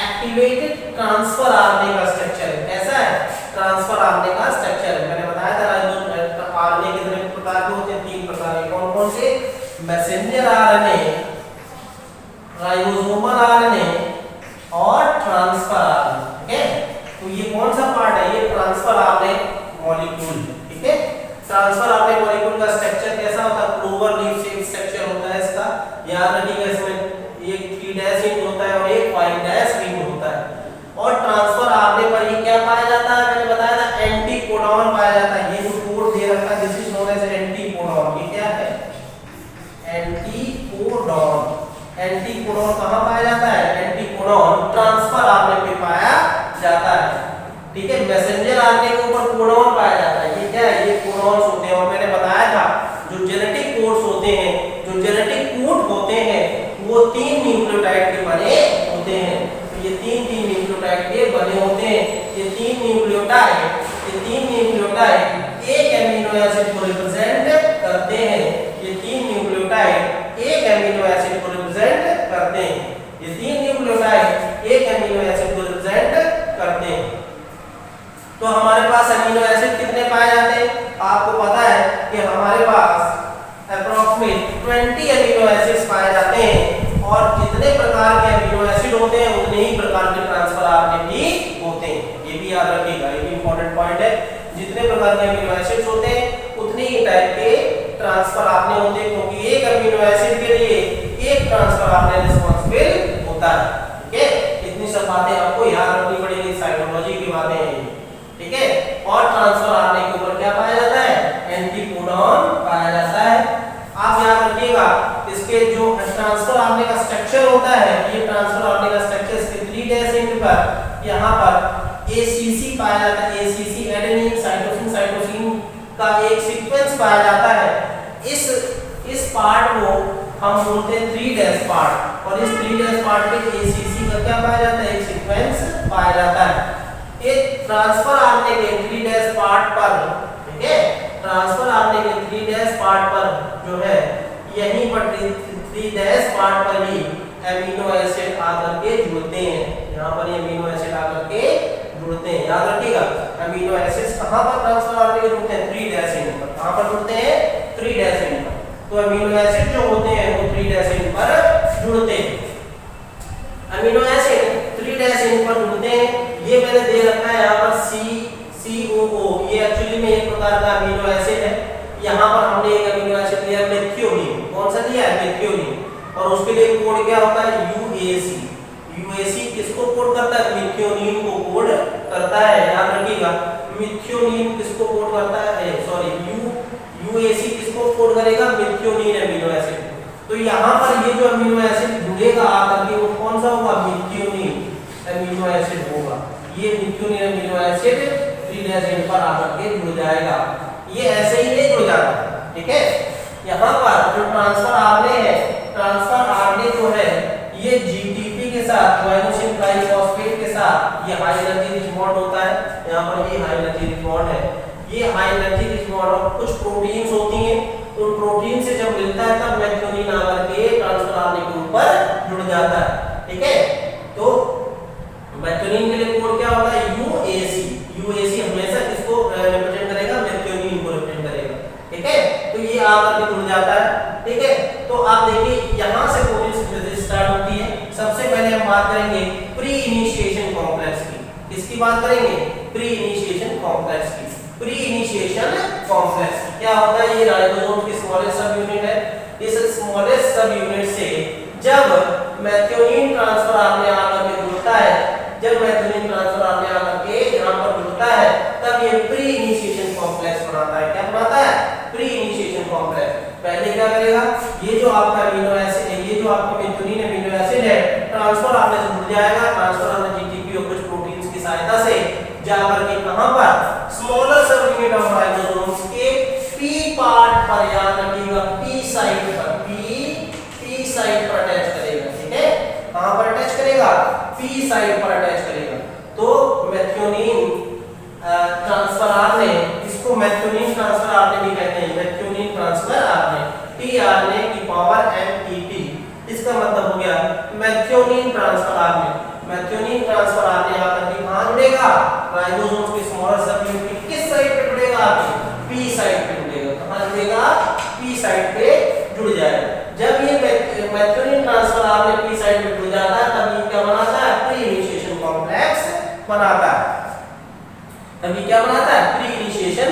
Speaker 7: एक्टिवेटेड ट्रांसफर आरएनए का स्ट्रक्चर है। कैसा है, ट्रांसफर आरएनए का स्ट्रक्चर है। मैंने बताया था आरएनए कितने प्रकार के होते हैं, 3 प्रकार के। कौन कौन से, मैसेंजर आरएनए, राइबोसोमल आरएनए और ट्रांसफर आरएनए। ठीक है, तो ये कौन सा पार्ट है, ये ट्रांसफर आरएनए मॉलिक्यूल। ठीक है, ट्रांसफर आरएनए मॉलिक्यूल का स्ट्रक्चर कैसा होता है, क्लोवर लीफ शेप स्ट्रक्चर होता है इसका। याद रखिएगा इसमें एक 3' रिंग होता है और एक 5' रिंग होता है। और ट्रांसफर आरएनए पर ये क्या पाया जाता है, मैंने बताया था एंटीकोडॉन पाया जाता है। ये जो कोड दे रखा है this is known as anticodon. ये क्या है, एंटीकोडॉन। एंटीकोडॉन कहां पाया जाता है, एंटीकोडॉन ट्रांसफर आरएनए पे पाया जाता है। ठीक है, मैसेंजर आरएनए के ऊपर कोडॉन पाया जाता है। ये क्या है, ये कोडॉन्स होते हैं। और मैंने बताया था जो जेनेटिक कोड्स होते हैं, जो जेनेटिक कोड होते हैं वो 3 न्यूक्लियोटाइड के बने होते हैं। तो ये 3 न्यूक्लियोटाइड के बने होते हैं। ये 3 न्यूक्लियोटाइड एक एमिनो एसिड को रिप्रेजेंट करते हैं। ये 3 न्यूक्लियोटाइड एक एमिनो एसिड को रिप्रेजेंट करते हैं। ये 3 न्यूक्लियोटाइड एक एमिनो एसिड को रिप्रेजेंट करते हैं। तो हमारे पास एमिनो एसिड कितने पाए जाते हैं, आपको पता है कि हमारे पास अप्रॉक्सीमेट 20 एमिनो एसिड्स पाए जाते हैं। और जितने प्रकार के एमिनो एसिड होते हैं उतने ही प्रकार के ट्रांसफर आरएनए भी होते हैं। ये भी याद रखिएगा, ये भी इंपॉर्टेंट पॉइंट है। जितने प्रकार के एमिनो एसिड्स होते हैं उतने ही टाइप के ट्रांसफर आरएनए होते हैं, क्योंकि एक एमिनो एसिड के लिए एक ट्रांसफर आरएनए रिस्पांसिबल होता है। ठीक है, इतनी सब बातें आपको याद रखनी पड़ेगी, साइटोलॉजी की बातें हैं। ठीक है, और ट्रांसफर आरएनए के ऊपर क्या पाया जाता है, एंटीकोडॉन पाया जाता है। आप याद रखिएगा इसके जो ट्रांसफर आरएनए का स्ट्रक्चर होता है, ये ट्रांसफर आरएनए का स्ट्रक्चर इसके 3' एंड पर यहाँ पर ACC पाया जाता है। ACC एडेनिन साइटोसिन का एक सीक्वेंस पाया जाता है। इस पार्ट को हम बोलते हैं 3' पार्ट, और इस 3' पार्ट पे ACC का क्या पाया जाता है, एक सीक्वेंस पाया जाता है। ये ट्रांसफर आरएनए के 3' पार्ट पर, ठीक है, ट्रांसफर आरएनए के 3' पार्ट पर जो है यहीं पर 3' पार्ट पर ही एमिनो एसिड आकर के जुड़ते हैं। यहाँ पर ये एमिनो एसिड आकर के जुड़ते हैं, याद रखिएगा। एमिनो एसिड्स कहाँ पर ट्रांसफर आरएनए के जुड़ते हैं, 3' एंड पर। कहाँ पर जुड़ते हैं, 3' एंड पर। तो एमिनो एसिड जो होते हैं वो 3' एंड पर जुड़ते हैं। एमिनो एसिड 3' एंड पर जुड़ते हैं। ये मैंने दे रखा है यहाँ पर COO, ये एक्चुअली में एक प्रकार का एमिनो एसिड है। यहाँ पर हमने एक एमिनो एसिड लिया मेथियोनीन। कौन सा दिया है, मेथियोनीन, और उसके लिए कोड क्या होता है, UAC। UAC किसको कोड करता है, मेथियोनीन को कोड करता है, याद रखिएगा। मेथियोनीन किसको कोड करता है, UAC किसको कोड करेगा, मेथियोनीन एमिनो एसिड। तो यहाँ पर ये जो एमिनो एसिड जुड़ेगा आकर के वो कौन सा होगा, मेथियोनीन एमिनो एसिड होगा। ये मेथियोनीन एमिनो एसिड 3' एंड पर आकर के जुड़ जाएगा। ये ऐसे ही नहीं जुड़ जाता, ठीक है। यहाँ पर जो ट्रांसफर आरएनए है, ट्रांसफर आरएनए जो है ये GTP के साथ, गुआनिसिन ट्राइफॉस्फेट के साथ, ये हाई एनर्जी रिच बॉन्ड होता है। यहाँ पर ये हाई एनर्जी रिच बॉन्ड है, ये हाई एनर्जी रिच बॉन्ड, और कुछ प्रोटीन्स होती हैं, उन प्रोटीन से जब मिलता है तब मेथियोनीन आकर के ट्रांसफर आरएनए के ऊपर जुड़ जाता है, ठीक है। तो मेथियोनीन के लिए कोड क्या होता है, UAC। UAC हमेशा किसको रिप्रेजेंट करेगा, मेथियोनीन को रिप्रेजेंट करेगा, ठीक है। तो ये आकर के जुड़ जाता है, ठीक है। तो आप देखिए यहाँ से प्रोटीन सिंथेसिस स्टार्ट होती है। सबसे पहले हम बात करेंगे प्री इनिशिएशन कॉम्प्लेक्स की। किसकी बात करेंगे, प्री इनिशिएशन कॉम्प्लेक्स की। प्री इनिशिएशन कॉम्प्लेक्स क्या होता है, ये राइबोसोम की स्मॉलेस्ट सब यूनिट है। इस स्मॉलेस्ट सब यूनिट से जब मेथियोनीन ट्रांसफर आरएनए आकर के जुड़ता है, जब मेथियोनीन ट्रांसफर आरएनए आकर के यहाँ पर जुड़ता है, तब ये प्री इनिशिएशन कॉम्प्लेक्स बनाता है। क्या बनाता है, प्री इनिशिएशन कॉम्प्लेक्स। पहले क्या करेगा, ये जो आपका अमीनो एसिड है, ये जो आपका मेथियोनीन अमीनो एसिड है, ट्रांसफर आरएनए से जुड़ जाएगा। ट्रांसफर आरएनए GTP और कुछ प्रोटीन्स की सहायता से जाकर के कहां पर, स्मॉलर सब यूनिट ऑफ राइबोसोम्स के P पार्ट पर, याद रखिएगा, P साइट पर, P साइट पर अटैच करेगा, ठीक है। कहां पर अटैच करेगा, P साइट पर अटैच करेगा। तो मेथियोनीन ट्रांसफर आरएनए, इसको मेथियोनीन ट्रांसफर आरएनए भी कहते हैं, मेथियोनीन ट्रांसफर आरएनए, tRNA की पावर MET। इसका मतलब हो गया methionine transfer RNA. Methionine transfer RNA आकर के कहां जुड़ेगा, राइबोसोम्स के स्मॉलर सब यूनिट की किस साइट पे जुड़ेगा, P साइट पे जुड़ेगा। कहां जुड़ेगा, P साइट पे जुड़ जाएगा। जब ये methionine transfer RNA P site पे जुड़ जाता है, तब ये क्या बनाता है, प्री इनिशिएशन कॉम्प्लेक्स बनाता है। तभी क्या बनाता है, प्री इनिशिएशन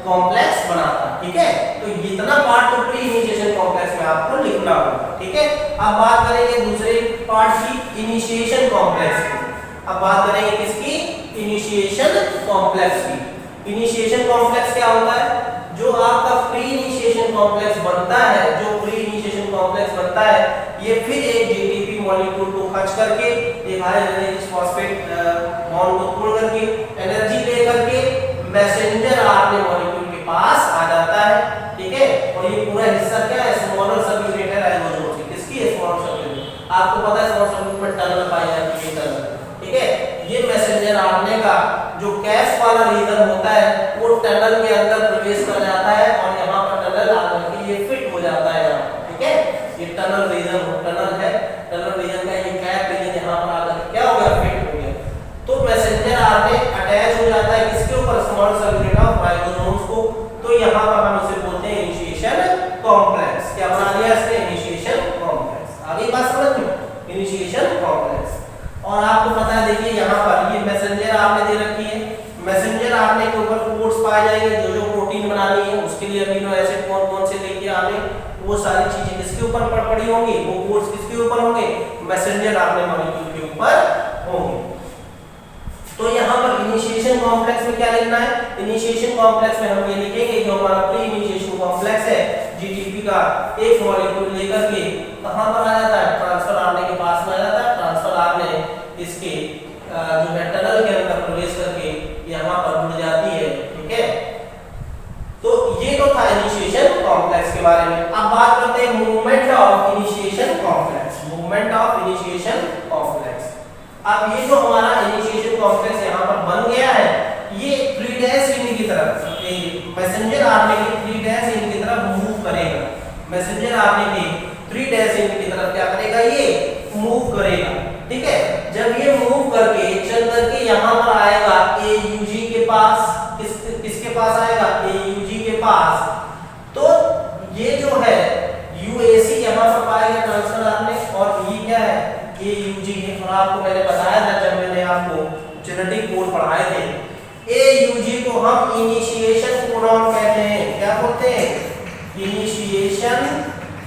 Speaker 7: कॉम्प्लेक्स बनाता है, ठीक है। तो इतना पार्ट तो प्री इनिशिएशन कॉम्प्लेक्स में आपको लिखना होगा, ठीक है। अब बात करेंगे दूसरे पार्ट की, इनिशिएशन कॉम्प्लेक्स की। अब बात करेंगे किसकी, इनिशिएशन कॉम्प्लेक्स की। इनिशिएशन कॉम्प्लेक्स क्या होता है, जो आपका प्री इनिशिएशन कॉम्प्लेक्स बनता है, जो प्री इनिशिएशन कॉम्प्लेक्स बनता है, ये फिर एक GTP मॉलिक्यूल को खर्च करके, एक हाई एनर्जी फॉस्फेट बॉन्ड को तोड़ करके, एनर्जी लेकर के मैसेंजर आरएनए मॉलिक्यूल के पास आ जाता है, ठीक है। और ये पूरा हिस्सा क्या है, स्मॉलर सब यूनिट है राइबोसोम की। किसकी है, स्मॉलर सब यूनिट। आपको पता है स्मॉलर सब यूनिट में टनल पाई जाती है, टनल, ठीक है। ये मैसेंजर आरएनए का जो कैप वाला रीजन होता है, वो टनल के अंदर प्रवेश कर जाता है, और यहाँ पर टनल आकर के ये फिट हो जाता है, ठीक है। ये टनल रीजन, टनल है, टनल रीजन का ये कैप रीजन यहाँ पर आकर क्या हो गया, फिट हो गया। तो मैसेंजर आरएनए अटैच हो जाता है किसके ऊपर, स्मॉल सब यूनिट ऑफ राइबोसोम्स को। तो यहाँ पर हम उसे बोलते हैं इनिशिएशन कॉम्प्लेक्स। क्या बना लिया इसने, इनिशिएशन कॉम्प्लेक्स। आगे बात समझ में, इनिशिएशन कॉम्प्लेक्स। और आपको पता है, देखिए यहाँ पर ये मैसेंजर आरएनए दे रखी है। मैसेंजर आरएनए के ऊपर कोड्स पाए जाएंगे, जो जो प्रोटीन बनानी है उसके लिए अमीनो एसिड कौन कौन से लेके आने, वो सारी चीजें किसके ऊपर पड़ी होंगी, वो कोड्स किसके ऊपर होंगे, मैसेंजर आरएनए मॉलिक्यूल के ऊपर होंगे। तो यहाँ पर इनिशिएशन कॉम्प्लेक्स में क्या लिखना है, इनिशिएशन कॉम्प्लेक्स में हम ये लिखेंगे जो हमारा प्री इनिशिएशन कॉम्प्लेक्स है GTP का, एक मॉलिक्यूल लेकर के कहां पर आ जाता है, ट्रांसफर आरएनए के पास में आ जाता है। ट्रांसफर आरएनए इसके जो है टनल के अंदर प्रवेश करके यहाँ पर जुड़ जाती है, ठीक है। तो ऑफ इनिशिएशन कॉम्प्लेक्स। अब ये जो हमारा इनिशिएशन कॉम्प्लेक्स यहाँ पर बन गया है, ये 3' इन की तरफ मैसेंजर आरएनए के 3' इन की तरफ मूव करेगा। मैसेंजर आरएनए के 3' इन की तरफ क्या करेगा, ये मूव करेगा। ठीक है, जब ये मूव करके चल करके यहाँ पर आएगा AUG के पास, किसके पास आएगा, AUG के पास, तो ये जो है UAC यहाँ पर पाएगा ट्रांसफर आरएनए, और ये क्या है AUG। और आपको मैंने बताया था जब मैंने आपको जेनेटिक कोड पढ़ाए थे, AUG को हम इनिशिएशन कोडॉन कहते हैं। क्या बोलते हैं, इनिशिएशन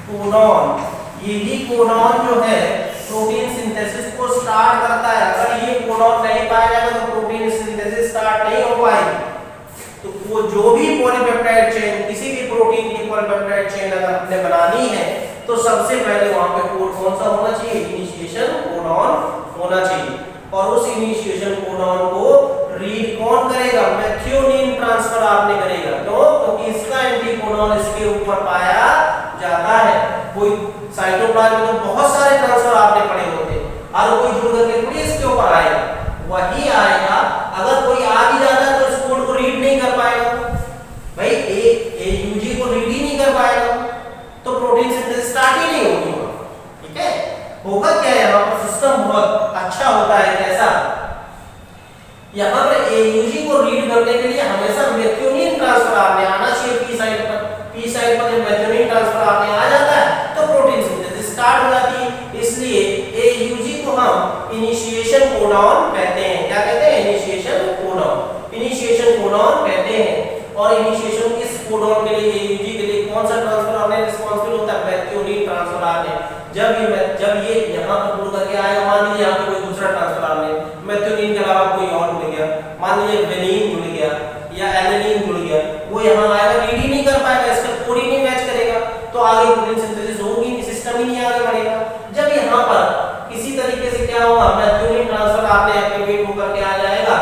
Speaker 7: कोडॉन। यही कोडॉन जो है प्रोटीन सिंथेसिस को स्टार्ट करता है। अगर ये कोडॉन नहीं पाया जाएगा तो प्रोटीन सिंथेसिस स्टार्ट नहीं हो पाएगी। तो वो जो भी पॉलीपेप्टाइड चेन, किसी भी प्रोटीन की पॉलीपेप्टाइड चेन अगर हमने बनानी है तो सबसे पहले वहां पे कोड कौन सा होना चाहिए, इनिशिएशन कोडॉन होना चाहिए। और उस इनिशिएशन कोडॉन को रीड कौन करेगा, मेथियोनिन ट्रांसफर आपने करेगा। क्यों, क्योंकि इसका एंटीकोडॉन इसके ऊपर पाया जाता है। कोई साइटोप्लाज्म में तो बहुत सारे ट्रांसफर आपने पढ़े होते हैं, हर कोई जुड़ करके थोड़ी इसके ऊपर आएगा, वही आएगा। अगर कोई आ भी जाता है तो इस कोड को रीड नहीं कर पाएगा भाई, AUG को रीड ही नहीं कर पाएगा, तो प्रोटीन सिंथेसिस स्टार्ट ही नहीं होगी। ठीक है, होगा क्या, यहाँ पर सिस्टम बहुत अच्छा होता है। कैसा, यहाँ पर AUG को रीड करने के लिए हमेशा मेथियोनिन ट्रांसफर आपने आना चाहिए पी साइड पर। पी साइड पर जब मेथियोनिन ट्रांसफर आपने आ जाता है तो प्रोटीन सिंथेसिस स्टार्ट हो जाती है। इसलिए AUG को हम इनिशिएशन कोडॉन कहते हैं। क्या कहते हैं, इनिशिएशन कोडॉन। इनिशिएशन कोडॉन कहते हैं। और इनिशिएशन किस कोडॉन के लिए, AUG के लिए कौन सा ट्रांसफर आरएनए रिस्पांसिबल होता है, मेथियोनिन ट्रांसफर आरएनए। जब ये यहाँ पर जुड़ करके आएगा, मान लीजिए यहाँ पे कोई दूसरा ट्रांसफर आरएनए मेथियोनिन के अलावा कोई और जुड़ गया, मान लीजिए वेलिन जुड़ गया या एलेनिन जुड़ गया, वो यहाँ आएगा, रीड ही नहीं कर पाएगा, इसका कोड ही नहीं मैच करेगा, तो आगे प्रोटीन सिंथेसिस होगी, सिस्टम ही नहीं आगे बढ़ेगा। जब यहाँ पर किसी तरीके से क्या होगा, मेथियोनिन ट्रांसफर आपने एक्टिवेट होकर के आ जाएगा,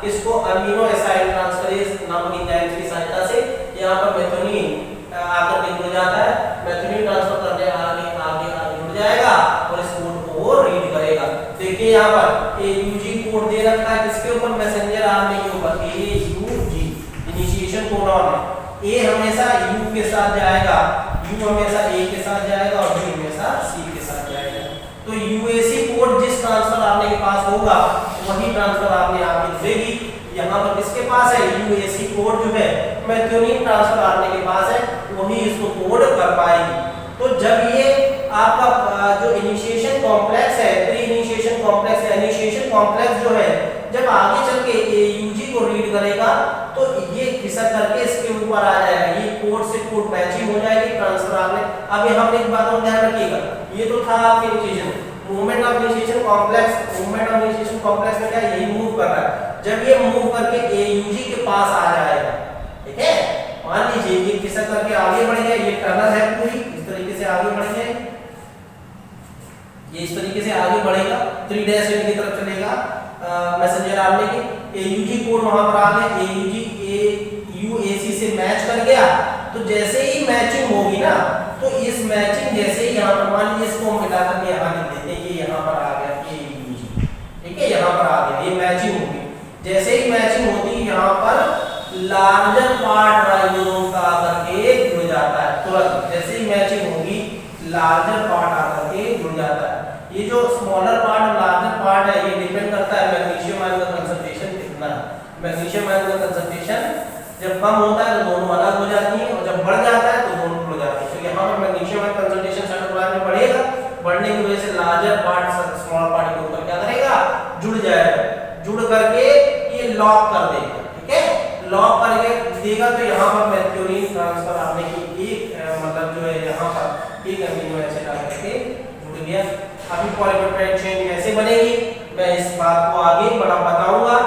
Speaker 7: इसको अमीनो एसाइड ट्रांसफरेज नामक एंजाइम की सहायता से यहाँ पर मेथियोनिन आकर के जुड़ जाता है। मेथियोनिन ट्रांसफर करने आगे जुड़ जाएगा और इस कोड को वो रीड करेगा। देखिए यहाँ पर AUG कोड दे रखा है किसके ऊपर, मैसेंजर आरएनए के ऊपर, AUG इनिशिएशन कोडॉन है। A हमेशा U के साथ जाएगा, U हमेशा A के साथ जाएगा और B हमेशा C के साथ जाएगा। तो UAC कोड जिस ट्रांसफर आरएनए के पास होगा वही ट्रांसफर आरएनए आपकी देगी। यहाँ पर किसके पास है, UAC कोड जो है मेथियोनिन ट्रांसफर आरएनए के पास है, वही इसको कोड कर पाएगी। तो जब ये आपका जो इनिशिएशन कॉम्प्लेक्स है, प्री इनिशिएशन कॉम्प्लेक्स है, इनिशिएशन कॉम्प्लेक्स जो है जब आगे चल के AUG को रीड करेगा तो ये खिसक करके इसके ऊपर आ जाएगा, ये कोड से कोड मैचिंग हो जाएगी ट्रांसफर आरएनए। अब यहाँ पर एक बात और ध्यान रखिएगा, ये तो था आपके initiation movement of initiation complex. Movement of initiation complex में क्या, यही मूव कर रहा है। जब ये मूव करके AUG के पास आ जाएगा, ठीक है, मान लीजिए ये खिसक करके आगे बढ़ गया, ये टनल है पूरी, इस तरीके से आगे बढ़ जाए, ये इस तरीके से आगे बढ़ेगा, 3' की तरफ चलेगा मैसेंजर आरएनए के। AUG कोड वहां पर आ गया, AUG UAC से मैच कर गया। तो जैसे ही मैचिंग होगी ना, तो इस मैचिंग जैसे ही यहाँ पर मान लीजिए इसको हम मिला करके यहाँ लिख देते हैं, ये यहाँ पर आ गया AUG, ठीक है, यहाँ पर आ गया, ये मैचिंग होगी। जैसे ही मैचिंग होती है यहाँ पर लार्जर पार्ट राइबोसोम का आकर के जुड़ जाता है तुरंत। जैसे ही मैचिंग होगी लार्जर पार्ट आकर के जुड़ जाता है। ये जो स्मॉलर पार्ट और लार्जर पार्ट है ये डिपेंड करता है मैग्नीशियम आयन का कंसंट्रेशन कितना है। मैग्नीशियम आयन का कंसंट्रेशन जब कम होता है तो दोनों अलग हो जाती है और जब बढ़ जाता है तो दोनों जुड़ जाती है। तो यहाँ पर मैग्नीशियम आयन कंसंट्रेशन साइटोप्लाज्म में बढ़ेगा, बढ़ने की वजह से लार्जर पार्ट स्मॉलर पार्ट के ऊपर क्या करेगा, जुड़ जाएगा, जुड़ करके ये लॉक कर देगा, ठीक है, लॉक करके देगा। तो यहाँ पर मेथियोनिन ट्रांसफर आने की एक मतलब जो है यहाँ पर एक अमीनो एसिड आकर के जुड़ गया। अभी पॉलीपेप्टाइड चेन कैसे बनेगी मैं इस बात को आगे बड़ा बताऊंगा।